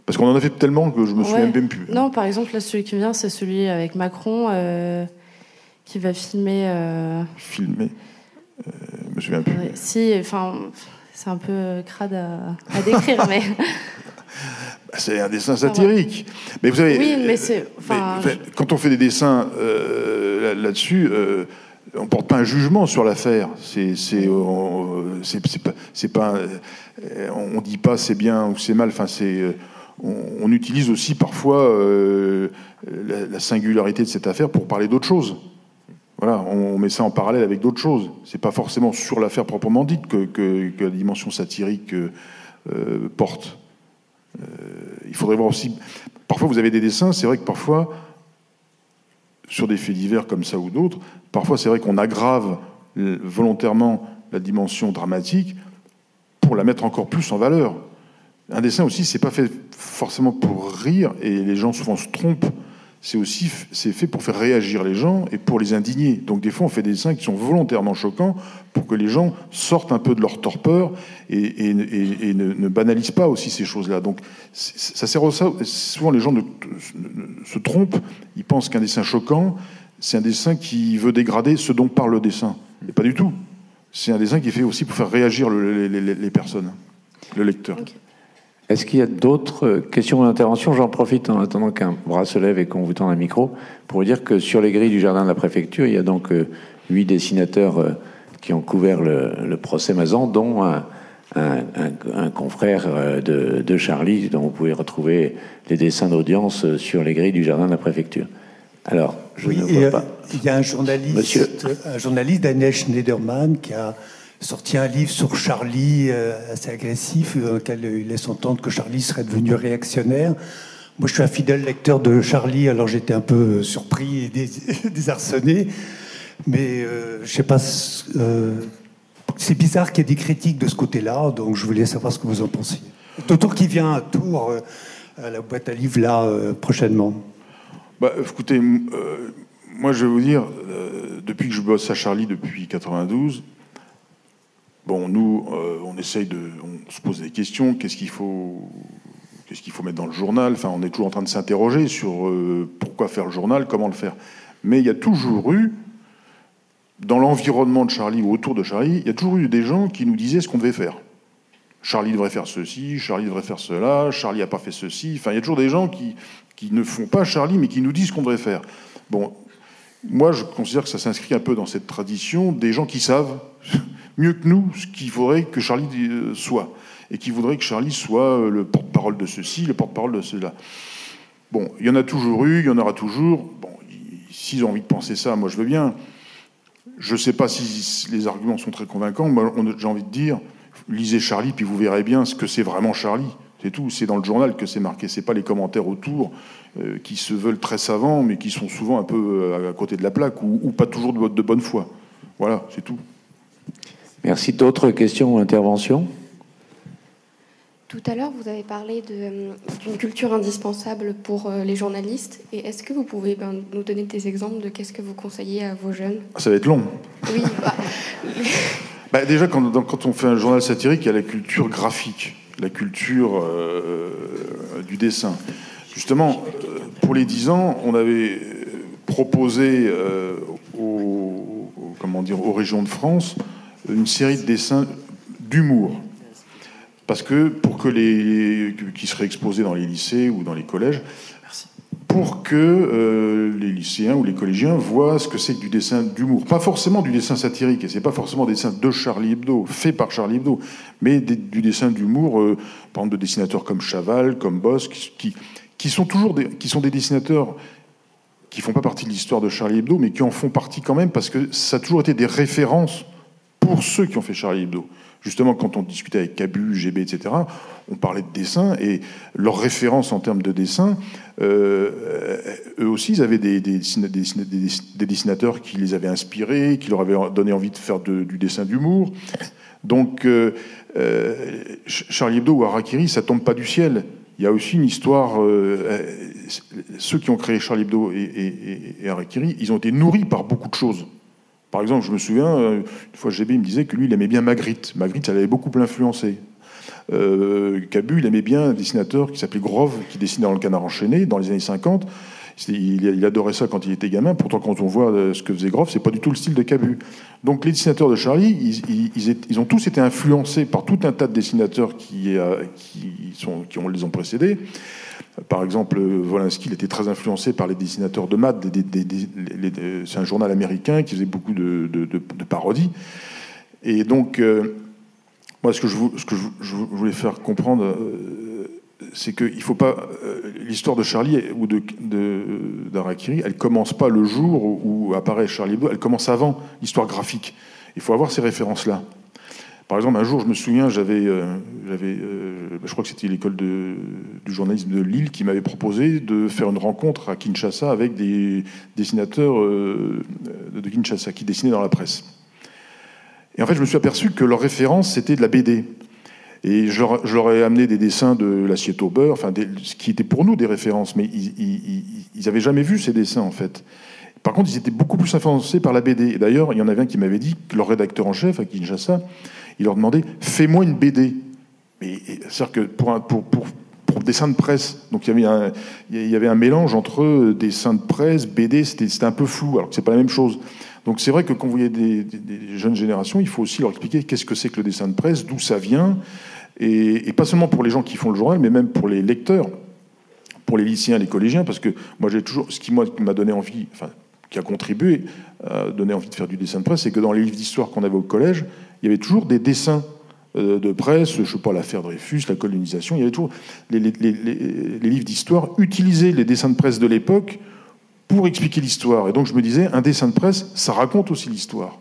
B: Parce qu'on en a fait tellement que je me souviens même plus.
C: Non, par exemple, là, celui qui me vient, c'est celui avec Macron qui va filmer...
B: Filmer je me souviens plus.
C: Ouais, si, enfin... C'est un peu crade à décrire, mais...
B: C'est un dessin satirique. Mais vous savez...
C: Oui, mais c'est...
B: Quand on fait des dessins là-dessus, on ne porte pas un jugement sur l'affaire. On ne dit pas c'est bien ou c'est mal. Enfin, on utilise aussi parfois la singularité de cette affaire pour parler d'autre chose. Voilà, on met ça en parallèle avec d'autres choses. C'est pas forcément sur l'affaire proprement dite que la dimension satirique porte. Il faudrait voir aussi... Parfois, vous avez des dessins, c'est vrai que parfois, sur des faits divers comme ça ou d'autres, parfois, c'est vrai qu'on aggrave volontairement la dimension dramatique pour la mettre encore plus en valeur. Un dessin aussi, c'est pas fait forcément pour rire, et les gens souvent se trompent. C'est fait pour faire réagir les gens et pour les indigner. Donc des fois, on fait des dessins qui sont volontairement choquants pour que les gens sortent un peu de leur torpeur et ne banalisent pas aussi ces choses-là. Donc ça sert à ça. Souvent, les gens se trompent. Ils pensent qu'un dessin choquant, c'est un dessin qui veut dégrader ce dont parle le dessin. Et pas du tout. C'est un dessin qui est fait aussi pour faire réagir les personnes, le lecteur.
C: Okay.
A: Est-ce qu'il y a d'autres questions ou interventions? J'en profite en attendant qu'un bras se lève et qu'on vous tende un micro pour vous dire que sur les grilles du jardin de la préfecture, il y a donc 8 dessinateurs qui ont couvert le procès Mazan, dont un confrère de Charlie, dont vous pouvez retrouver les dessins d'audience sur les grilles du jardin de la préfecture. Alors, je ne vois pas.
D: Il y a un journaliste, Daniel Schneiderman, qui a sorti un livre sur Charlie assez agressif, dans lequel il laisse entendre que Charlie serait devenu réactionnaire. Moi, je suis un fidèle lecteur de Charlie, alors j'étais un peu surpris et désarçonné. Mais je ne sais pas... c'est bizarre qu'il y ait des critiques de ce côté-là, donc je voulais savoir ce que vous en pensiez. D'autant qu'il vient à Tours, à la boîte à livres, là, prochainement.
B: Écoutez, moi, je vais vous dire, depuis que je bosse à Charlie, depuis 92... Bon, nous, on se pose des questions. Qu'est-ce qu'il faut mettre dans le journal? Enfin, on est toujours en train de s'interroger sur pourquoi faire le journal, comment le faire. Mais il y a toujours eu, dans l'environnement de Charlie ou autour de Charlie, il y a toujours eu des gens qui nous disaient ce qu'on devait faire. Charlie devrait faire ceci, Charlie devrait faire cela, Charlie n'a pas fait ceci. Enfin, il y a toujours des gens qui ne font pas Charlie, mais qui nous disent ce qu'on devrait faire. Bon, moi, je considère que ça s'inscrit un peu dans cette tradition des gens qui savent mieux que nous ce qu'il faudrait que Charlie soit, et qui voudrait que Charlie soit le porte-parole de ceci, le porte-parole de cela. Bon, il y en a toujours eu, il y en aura toujours. Bon, s'ils ont envie de penser ça, moi je veux bien. Je ne sais pas si les arguments sont très convaincants, mais j'ai envie de dire, lisez Charlie, puis vous verrez bien ce que c'est vraiment Charlie. C'est tout, c'est dans le journal que c'est marqué. C'est pas les commentaires autour qui se veulent très savants, mais qui sont souvent un peu à côté de la plaque, ou pas toujours de bonne foi. Voilà, c'est tout.
A: Merci. D'autres questions ou interventions?
E: Tout à l'heure, vous avez parlé d'une culture indispensable pour les journalistes. Et est-ce que vous pouvez nous donner des exemples de qu'est-ce que vous conseillez à vos jeunes?
B: Ça va être long.
E: Oui.
B: Déjà, quand on fait un journal satirique, il y a la culture graphique, la culture du dessin. Justement, pour les 10 ans, on avait proposé aux régions de France une série de dessins d'humour. Parce que qui seraient exposés dans les lycées ou dans les collèges, pour que les lycéens ou les collégiens voient ce que c'est que du dessin d'humour. Pas forcément du dessin satirique, et c'est pas forcément des dessins de Charlie Hebdo, fait par Charlie Hebdo, mais du dessin d'humour, par exemple de dessinateurs comme Chaval, comme Boss, qui sont des dessinateurs qui font pas partie de l'histoire de Charlie Hebdo, mais qui en font partie quand même, parce que ça a toujours été des références pour ceux qui ont fait Charlie Hebdo. Justement, quand on discutait avec Cabu, GB, etc., on parlait de dessin, et leurs références en termes de dessin, eux aussi, ils avaient des dessinateurs qui les avaient inspirés, qui leur avaient donné envie de faire du dessin d'humour. Donc, Charlie Hebdo ou Harakiri, ça tombe pas du ciel. Il y a aussi une histoire... ceux qui ont créé Charlie Hebdo et Harakiri, ils ont été nourris par beaucoup de choses. Par exemple, je me souviens, une fois GB, il me disait que lui, il aimait bien Magritte. Magritte, ça l'avait beaucoup influencé. Cabu, il aimait bien un dessinateur qui s'appelait Grove, qui dessinait dans Le Canard enchaîné, dans les années 50. Il adorait ça quand il était gamin. Pourtant, quand on voit ce que faisait Grove, c'est pas du tout le style de Cabu. Donc, les dessinateurs de Charlie, ils ont tous été influencés par tout un tas de dessinateurs qui les ont précédés. Par exemple, Wolinski, il était très influencé par les dessinateurs de Mad. C'est un journal américain qui faisait beaucoup de parodies. Et donc, moi, ce que je voulais faire comprendre, c'est qu'il ne faut pas... l'histoire de Charlie ou d'Harakiri, elle ne commence pas le jour où apparaît Charlie Hebdo, elle commence avant l'histoire graphique. Il faut avoir ces références-là. Par exemple, un jour, je me souviens, je crois que c'était l'école du journalisme de Lille qui m'avait proposé de faire une rencontre à Kinshasa avec des dessinateurs de Kinshasa qui dessinaient dans la presse. Et en fait, je me suis aperçu que leur référence, c'était de la BD. Et je leur ai amené des dessins de L'Assiette au beurre, ce qui était pour nous des références, mais ils n'avaient jamais vu ces dessins, en fait. Par contre, ils étaient beaucoup plus influencés par la BD. Et d'ailleurs, il y en avait un qui m'avait dit que leur rédacteur en chef à Kinshasa, il leur demandait « Fais-moi une BD ». C'est-à-dire que pour dessin de presse, donc il y avait un mélange entre dessin de presse, BD, c'était un peu flou, alors que c'est pas la même chose. Donc c'est vrai que quand vous voyez des jeunes générations, il faut aussi leur expliquer qu'est-ce que c'est que le dessin de presse, d'où ça vient, Et pas seulement pour les gens qui font le journal, mais même pour les lecteurs, pour les lycéens, les collégiens, parce que moi j'ai toujours, ce qui m'a donné envie, enfin qui a contribué à donner envie de faire du dessin de presse, c'est que dans les livres d'histoire qu'on avait au collège, il y avait toujours des dessins de presse, je ne sais pas, l'affaire Dreyfus, la colonisation, il y avait toujours les livres d'histoire utilisaient les dessins de presse de l'époque pour expliquer l'histoire. Et donc je me disais, un dessin de presse, ça raconte aussi l'histoire.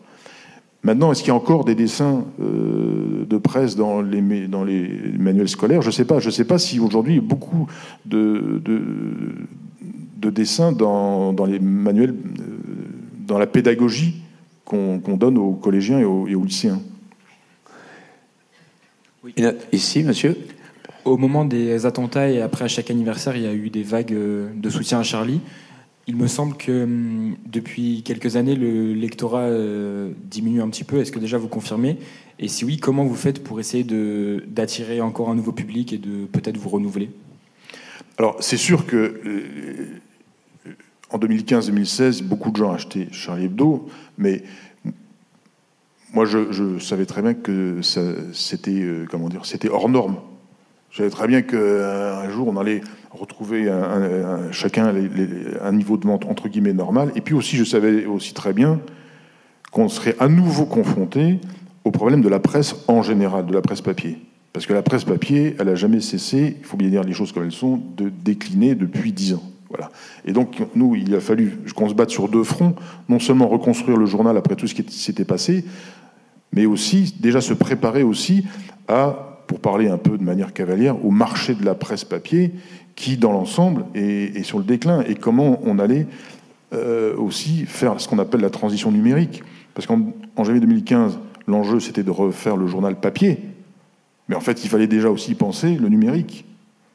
B: Maintenant, est-ce qu'il y a encore des dessins de presse dans les manuels scolaires ? Je ne sais pas si aujourd'hui il y a beaucoup de dessins dans les manuels, dans la pédagogie qu'on donne aux collégiens et aux lycéens.
A: Oui. Ici, monsieur.
F: Au moment des attentats et après à chaque anniversaire, il y a eu des vagues de soutien à Charlie. Il me semble que depuis quelques années, le lectorat diminue un petit peu. Est-ce que déjà vous confirmez ? Et si oui, comment vous faites pour essayer d'attirer encore un nouveau public et de peut-être vous renouveler ?
B: Alors, c'est sûr que en 2015-2016, beaucoup de gens achetaient Charlie Hebdo, mais moi, je savais très bien que c'était hors norme. Je savais très bien qu'un jour, on allait retrouver chacun un niveau de vente entre guillemets normal. Et puis aussi, je savais aussi très bien qu'on serait à nouveau confronté au problème de la presse en général, de la presse papier. Parce que la presse papier, elle n'a jamais cessé, il faut bien dire les choses comme elles sont, de décliner depuis 10 ans. Voilà. Et donc, nous, il a fallu qu'on se batte sur deux fronts, non seulement reconstruire le journal après tout ce qui s'était passé, mais aussi déjà se préparer aussi pour parler un peu de manière cavalière, au marché de la presse papier qui, dans l'ensemble, est sur le déclin. Et comment on allait aussi faire ce qu'on appelle la transition numérique. Parce qu'en janvier 2015, l'enjeu, c'était de refaire le journal papier. Mais en fait, il fallait déjà aussi penser le numérique.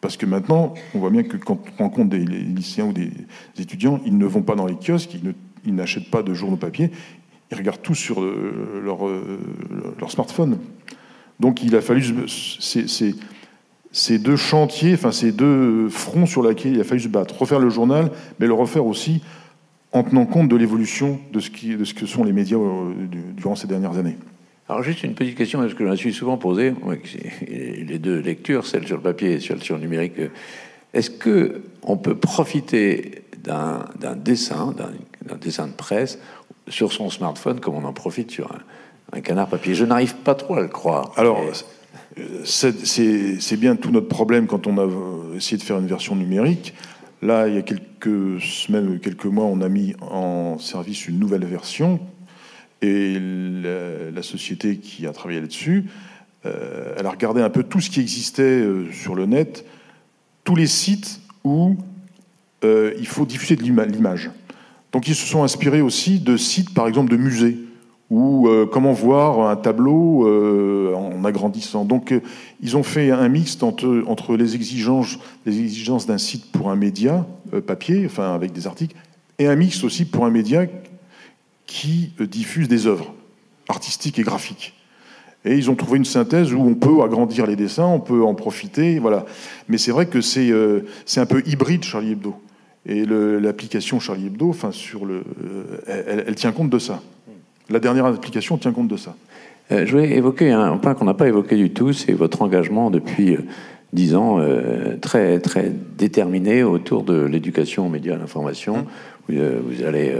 B: Parce que maintenant, on voit bien que quand on rencontre des lycéens ou des étudiants, ils ne vont pas dans les kiosques, ils n'achètent pas de journaux papier, ils regardent tout sur leur smartphone. Donc il a fallu ces deux chantiers, enfin ces deux fronts sur lesquels il a fallu se battre. Refaire le journal, mais le refaire aussi en tenant compte de l'évolution de ce que sont les médias durant ces dernières années.
A: Alors juste une petite question, parce que je me suis souvent posée, les deux lectures, celle sur le papier et celle sur le numérique. Est-ce qu'on peut profiter d'un dessin de presse sur son smartphone comme on en profite sur un canard papier? Je n'arrive pas trop à le croire.
B: Alors, c'est bien tout notre problème quand on a essayé de faire une version numérique. Là, il y a quelques semaines ou quelques mois, on a mis en service une nouvelle version. Et la société qui a travaillé là-dessus, elle a regardé un peu tout ce qui existait sur le net, tous les sites où il faut diffuser de l'image. Donc ils se sont inspirés aussi de sites, par exemple, de musées, ou comment voir un tableau en agrandissant. Donc ils ont fait un mixte entre les exigences d'un site pour un média papier, enfin avec des articles, et un mixte aussi pour un média qui diffuse des œuvres artistiques et graphiques. Et ils ont trouvé une synthèse où on peut agrandir les dessins, on peut en profiter, voilà. Mais c'est vrai que c'est un peu hybride, Charlie Hebdo. Et l'application Charlie Hebdo, enfin, elle tient compte de ça. La dernière application tient compte de ça.
A: Je voulais évoquer un point qu'on n'a pas évoqué du tout, c'est votre engagement depuis 10 ans, très, très déterminé autour de l'éducation aux médias et à l'information. Vous allez...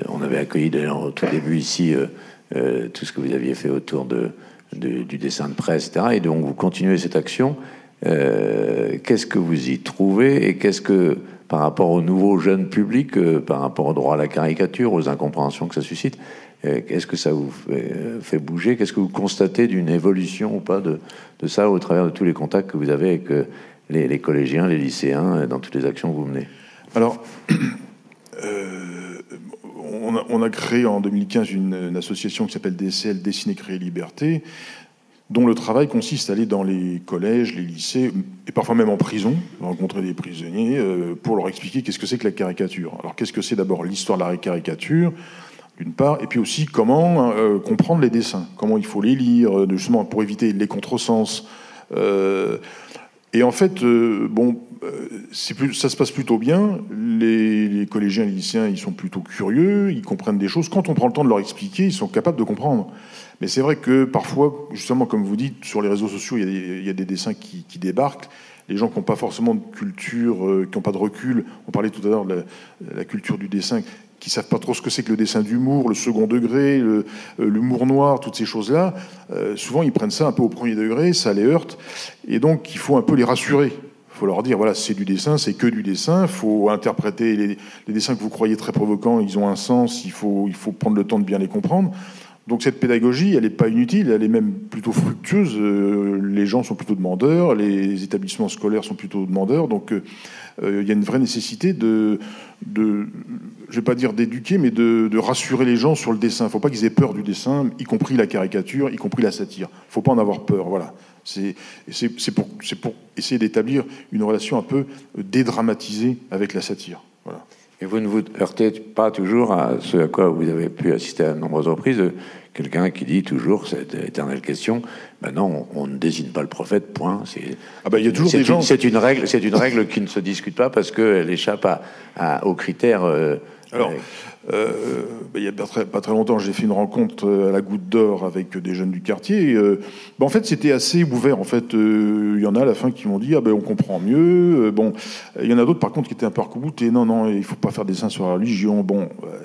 A: on avait accueilli d'ailleurs au tout début ici tout ce que vous aviez fait autour du dessin de presse, etc. Et donc vous continuez cette action. Qu'est-ce que vous y trouvez et qu'est-ce que, par rapport au nouveau jeune public, par rapport au droit à la caricature, aux incompréhensions que ça suscite, qu'est-ce que ça vous fait bouger? Qu'est-ce que vous constatez d'une évolution ou pas de ça au travers de tous les contacts que vous avez avec les collégiens, les lycéens, dans toutes les actions que vous menez?
B: Alors... On a créé en 2015 une association qui s'appelle DCL, Dessiner, Créer, Liberté, dont le travail consiste à aller dans les collèges, les lycées, et parfois même en prison, rencontrer des prisonniers pour leur expliquer qu'est-ce que c'est que la caricature. Alors qu'est-ce que c'est d'abord l'histoire de la caricature, d'une part, et puis aussi comment comprendre les dessins, comment il faut les lire, justement pour éviter les contresens. Et en fait, ça se passe plutôt bien. Les collégiens, les lycéens, ils sont plutôt curieux, ils comprennent des choses. Quand on prend le temps de leur expliquer, ils sont capables de comprendre. Mais c'est vrai que parfois, justement, comme vous dites, sur les réseaux sociaux, il y a des dessins qui débarquent. Les gens qui n'ont pas forcément de culture, qui n'ont pas de recul, on parlait tout à l'heure de la culture du dessin, qui ne savent pas trop ce que c'est que le dessin d'humour, le second degré, l'humour noir, toutes ces choses-là. Souvent, ils prennent ça un peu au premier degré, ça les heurte. Et donc, il faut un peu les rassurer. Il faut leur dire, voilà, c'est du dessin, c'est que du dessin. Il faut interpréter les dessins que vous croyez très provocants, ils ont un sens, il faut prendre le temps de bien les comprendre. Donc cette pédagogie, elle n'est pas inutile, elle est même plutôt fructueuse. Les gens sont plutôt demandeurs, les établissements scolaires sont plutôt demandeurs. Donc il y a une vraie nécessité je vais pas dire d'éduquer, mais de rassurer les gens sur le dessin. Il ne faut pas qu'ils aient peur du dessin, y compris la caricature, y compris la satire. Il ne faut pas en avoir peur, voilà. C'est pour essayer d'établir une relation un peu dédramatisée avec la satire. Voilà.
A: Et vous ne vous heurtez pas toujours à ce à quoi vous avez pu assister à de nombreuses reprises, quelqu'un qui dit toujours cette éternelle question, ben non, on ne désigne pas le prophète, point.
B: Il y a toujours des gens...
A: C'est une règle qui ne se discute pas parce qu'elle échappe aux critères...
B: il y a pas très longtemps, j'ai fait une rencontre à la Goutte d'Or avec des jeunes du quartier. En fait, c'était assez ouvert. En fait, il y en a à la fin qui m'ont dit on comprend mieux. Il y en a d'autres par contre qui étaient un peu arc-boutés. Non, il faut pas faire des dessins sur la religion.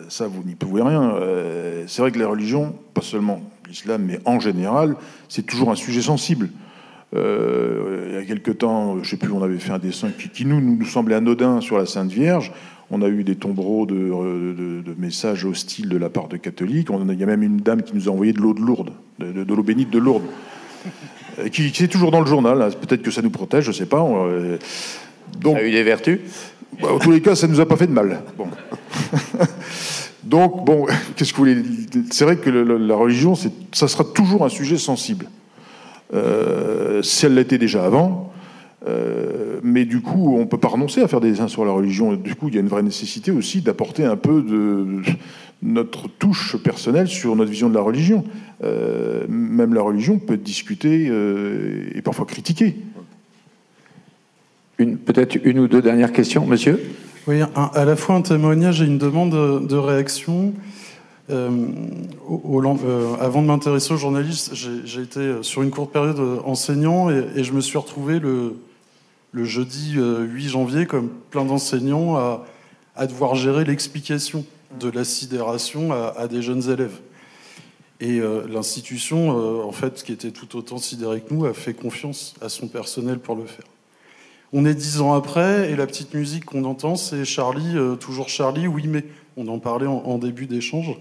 B: Ça vous n'y pouvez rien. C'est vrai que la religion, pas seulement l'islam, mais en général, c'est toujours un sujet sensible. Il y a quelque temps, je sais plus, on avait fait un dessin qui nous semblait anodin sur la Sainte Vierge. On a eu des tombereaux de messages hostiles de la part de catholiques. Il y a même une dame qui nous a envoyé de l'eau de Lourdes, de l'eau bénite de Lourdes, qui est toujours dans le journal. Peut-être que ça nous protège, je sais pas.
A: Donc, ça a eu des vertus.
B: En tous les cas, ça nous a pas fait de mal. Donc, qu'est-ce que vous voulez ? C'est vrai que la religion, ça sera toujours un sujet sensible. Si elle l'était déjà avant. Mais du coup, on ne peut pas renoncer à faire des dessins sur la religion. Du coup, il y a une vraie nécessité aussi d'apporter un peu de notre touche personnelle sur notre vision de la religion. Même la religion peut être discutée et parfois critiquée.
A: Peut-être une ou deux dernières questions, monsieur ?
G: Oui, à la fois un témoignage et une demande de réaction. Avant de m'intéresser aux journalistes, j'ai été sur une courte période enseignant et je me suis retrouvé le jeudi 8 janvier, comme plein d'enseignants, à devoir gérer l'explication de la sidération à des jeunes élèves. Et l'institution, en fait, qui était tout autant sidérée que nous, a fait confiance à son personnel pour le faire. On est 10 ans après, et la petite musique qu'on entend, c'est Charlie, toujours Charlie, oui, mais on en parlait en début d'échange.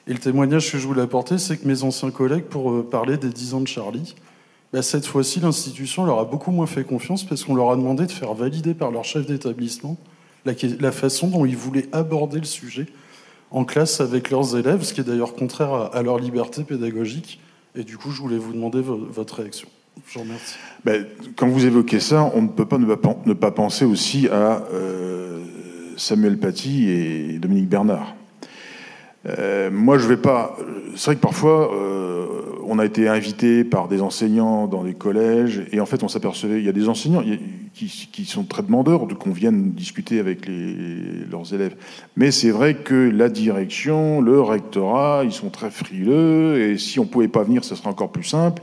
G: Et le témoignage que je voulais apporter, c'est que mes anciens collègues, pour parler des 10 ans de Charlie, cette fois-ci, l'institution leur a beaucoup moins fait confiance parce qu'on leur a demandé de faire valider par leur chef d'établissement la façon dont ils voulaient aborder le sujet en classe avec leurs élèves, ce qui est d'ailleurs contraire à leur liberté pédagogique. Et du coup, je voulais vous demander votre réaction. Je vous remercie.
B: Quand vous évoquez ça, on ne peut pas ne pas penser aussi à Samuel Paty et Dominique Bernard. Moi, je vais pas... C'est vrai que parfois, on a été invité par des enseignants dans les collèges, et en fait, on s'apercevait... Il y a des enseignants qui sont très demandeurs qu'on vienne discuter avec leurs élèves. Mais c'est vrai que la direction, le rectorat, ils sont très frileux, et si on pouvait pas venir, ce serait encore plus simple,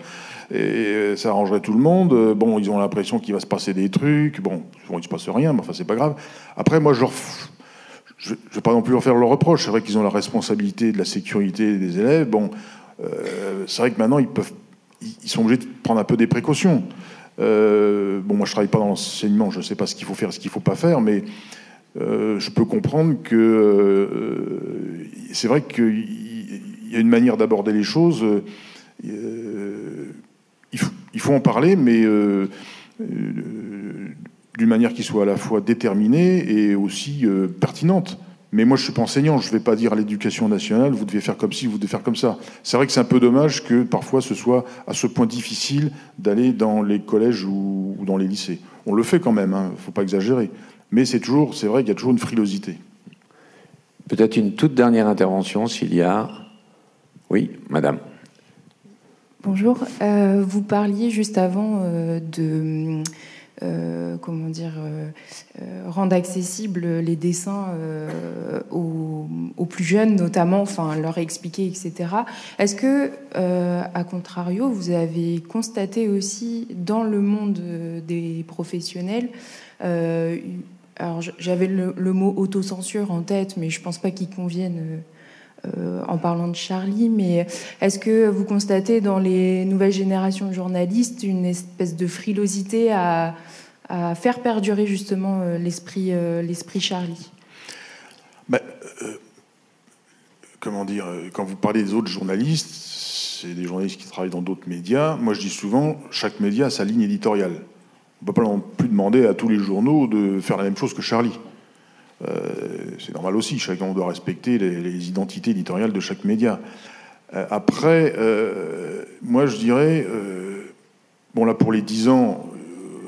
B: et ça arrangerait tout le monde. Ils ont l'impression qu'il va se passer des trucs. Il se passe rien, mais enfin, c'est pas grave. Après, moi, je ne vais pas non plus leur faire le reproche. C'est vrai qu'ils ont la responsabilité de la sécurité des élèves. C'est vrai que maintenant, ils sont obligés de prendre un peu des précautions. Moi, je travaille pas dans l'enseignement, je ne sais pas ce qu'il faut faire, ce qu'il ne faut pas faire, mais je peux comprendre que c'est vrai qu'il y a une manière d'aborder les choses. Il faut en parler, mais d'une manière qui soit à la fois déterminée et aussi pertinente. Mais moi, je ne suis pas enseignant, je ne vais pas dire à l'éducation nationale, vous devez faire comme ci, vous devez faire comme ça. C'est vrai que c'est un peu dommage que parfois ce soit à ce point difficile d'aller dans les collèges ou dans les lycées. On le fait quand même, il ne faut pas exagérer. Mais c'est vrai qu'il y a toujours une frilosité.
A: Peut-être une toute dernière intervention, s'il y a... Oui, madame.
H: Bonjour. Vous parliez juste avant rendre accessibles les dessins aux plus jeunes, notamment, enfin, leur expliquer, etc. Est-ce que, à contrario, vous avez constaté aussi dans le monde des professionnels, alors j'avais le mot autocensure en tête, mais je pense pas qu'il convienne en parlant de Charlie, mais est-ce que vous constatez dans les nouvelles générations de journalistes une espèce de frilosité à faire perdurer justement l'esprit Charlie?
B: Comment dire, quand vous parlez des autres journalistes, c'est des journalistes qui travaillent dans d'autres médias. Moi, je dis souvent, chaque média a sa ligne éditoriale. On ne peut pas non plus demander à tous les journaux de faire la même chose que Charlie. C'est normal aussi, chacun doit respecter les identités éditoriales de chaque média. Après, moi je dirais, bon là pour les 10 ans,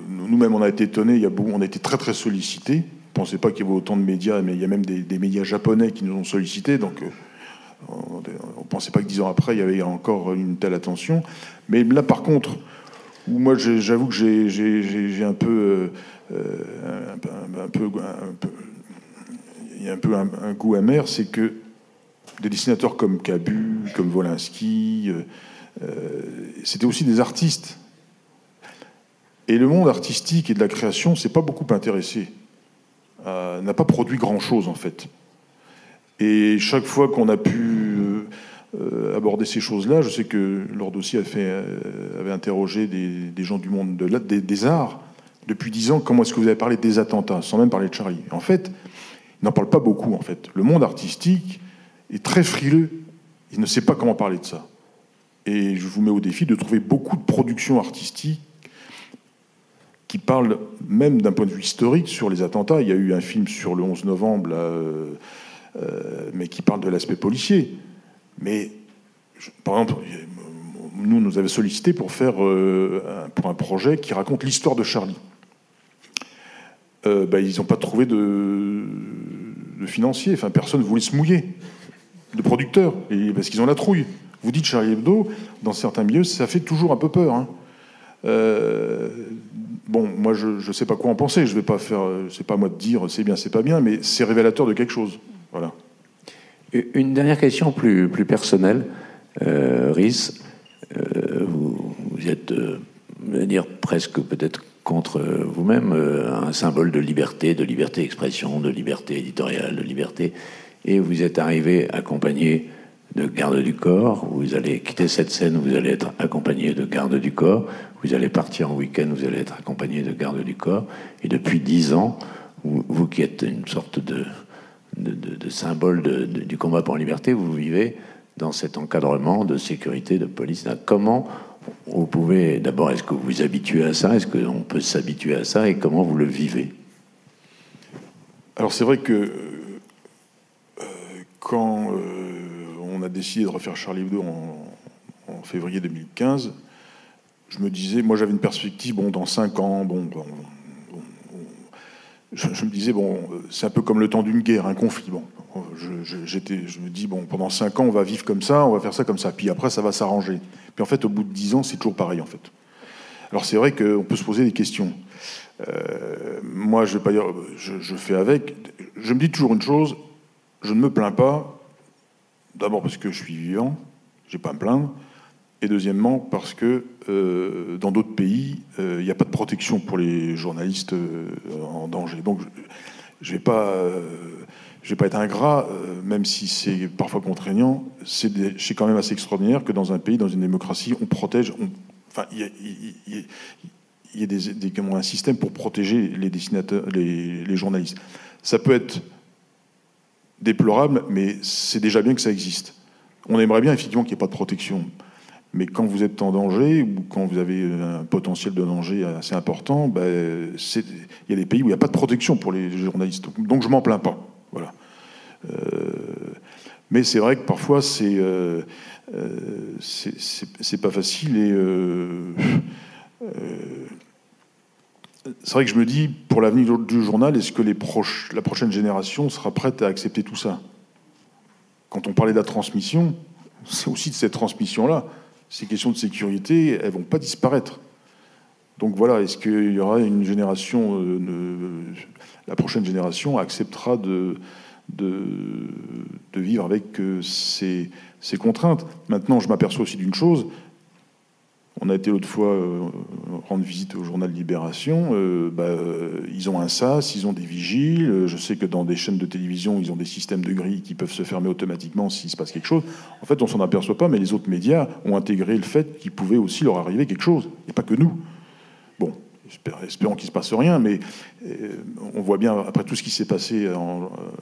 B: nous-mêmes on a été étonnés, on a été très très sollicités. On ne pensait pas qu'il y avait autant de médias, mais il y a même des médias japonais qui nous ont sollicités, donc on ne pensait pas que 10 ans après il y avait encore une telle attention. Mais là par contre, où moi j'avoue que j'ai un peu il y a un peu un goût amer, c'est que des dessinateurs comme Cabu, comme Wolinski, c'était aussi des artistes. Et le monde artistique et de la création s'est pas beaucoup intéressé, n'a pas produit grand-chose en fait. Et chaque fois qu'on a pu aborder ces choses-là, je sais que Lord aussi avait interrogé des gens du monde des arts. Depuis 10 ans, comment est-ce que vous avez parlé des attentats, sans même parler de Charlie? En fait, il n'en parle pas beaucoup, en fait. Le monde artistique est très frileux. Il ne sait pas comment parler de ça. Et je vous mets au défi de trouver beaucoup de productions artistiques qui parlent, même d'un point de vue historique, sur les attentats. Il y a eu un film sur le 11 novembre, là, mais qui parle de l'aspect policier. Mais, par exemple, nous avait sollicité pour faire pour un projet qui raconte l'histoire de Charlie. Ils n'ont pas trouvé de financiers. Enfin, personne ne voulait se mouiller, de producteurs, parce qu'ils ont la trouille. Vous dites Charlie Hebdo, dans certains milieux, ça fait toujours un peu peur. Hein. Bon, moi, je ne sais pas quoi en penser. Je vais pas faire. C'est pas à moi de dire c'est bien, c'est pas bien, mais c'est révélateur de quelque chose. Voilà.
A: Une dernière question plus personnelle, Rhys. Vous êtes, je veux dire, presque peut-être contre vous-même, un symbole de liberté d'expression, de liberté éditoriale, de liberté. Et vous êtes arrivé accompagné de gardes du corps. Vous allez quitter cette scène, vous allez être accompagné de gardes du corps. Vous allez partir en week-end, vous allez être accompagné de gardes du corps. Et depuis 10 ans, vous qui êtes une sorte de symbole du combat pour la liberté, vous vivez dans cet encadrement de sécurité, de police. Comment vous pouvez, d'abord, est-ce que vous vous habituez à ça? Est-ce qu'on peut s'habituer à ça? Et comment vous le vivez?
B: Alors c'est vrai que quand on a décidé de refaire Charlie Hebdo en février 2015, je me disais, moi j'avais une perspective, dans 5 ans, je me disais, c'est un peu comme le temps d'une guerre, un conflit. Je me dis, pendant 5 ans, on va vivre comme ça, on va faire ça comme ça. Puis après, ça va s'arranger. Puis en fait, au bout de 10 ans, c'est toujours pareil, en fait. Alors c'est vrai qu'on peut se poser des questions. Moi, je vais pas dire, je fais avec. Je me dis toujours une chose, je ne me plains pas. D'abord parce que je suis vivant, j'ai pas à me plaindre. Et deuxièmement, parce que dans d'autres pays, il n'y a pas de protection pour les journalistes en danger. Donc, je vais pas être ingrat, même si c'est parfois contraignant. C'est quand même assez extraordinaire que dans un pays, dans une démocratie, on protège. Il y a un système pour protéger les dessinateurs, les journalistes. Ça peut être déplorable, mais c'est déjà bien que ça existe. On aimerait bien effectivement qu'il n'y ait pas de protection. Mais quand vous êtes en danger, ou quand vous avez un potentiel de danger assez important, il y a des pays où il n'y a pas de protection pour les journalistes. Donc je m'en plains pas. Voilà. Mais c'est vrai que parfois c'est pas facile. Et c'est vrai que je me dis, pour l'avenir du journal, est-ce que la prochaine génération sera prête à accepter tout ça? Quand on parlait de la transmission, c'est aussi de cette transmission-là. Ces questions de sécurité, elles vont pas disparaître. Donc voilà, est-ce qu'il y aura une génération, la prochaine génération acceptera de vivre avec ces contraintes. Maintenant, je m'aperçois aussi d'une chose. On a été l'autre fois rendre visite au journal Libération. Ils ont un SAS, ils ont des vigiles. Je sais que dans des chaînes de télévision, ils ont des systèmes de grilles qui peuvent se fermer automatiquement s'il se passe quelque chose. En fait, on s'en aperçoit pas, mais les autres médias ont intégré le fait qu'il pouvait aussi leur arriver quelque chose, et pas que nous. Bon, espérons qu'il ne se passe rien, mais on voit bien, après tout ce qui s'est passé,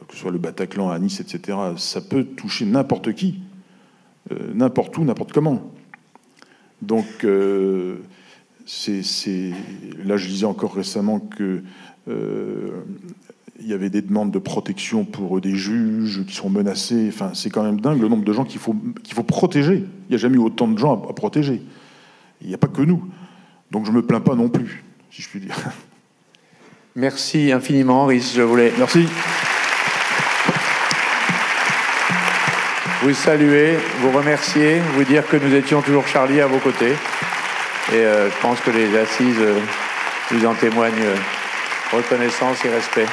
B: que ce soit le Bataclan à Nice, etc., ça peut toucher n'importe qui, n'importe où, n'importe comment. Donc, là, je disais encore récemment que il y avait des demandes de protection pour des juges qui sont menacés. Enfin, c'est quand même dingue le nombre de gens qu'il faut protéger. Il n'y a jamais eu autant de gens à protéger. Il n'y a pas que nous. Donc, je me plains pas non plus, si je puis dire.
A: Merci infiniment, Rhys. Je voulais...
B: Merci.
A: Vous saluer, vous remercier, vous dire que nous étions toujours Charlie à vos côtés. Et je pense que les assises vous en témoignent reconnaissance et respect.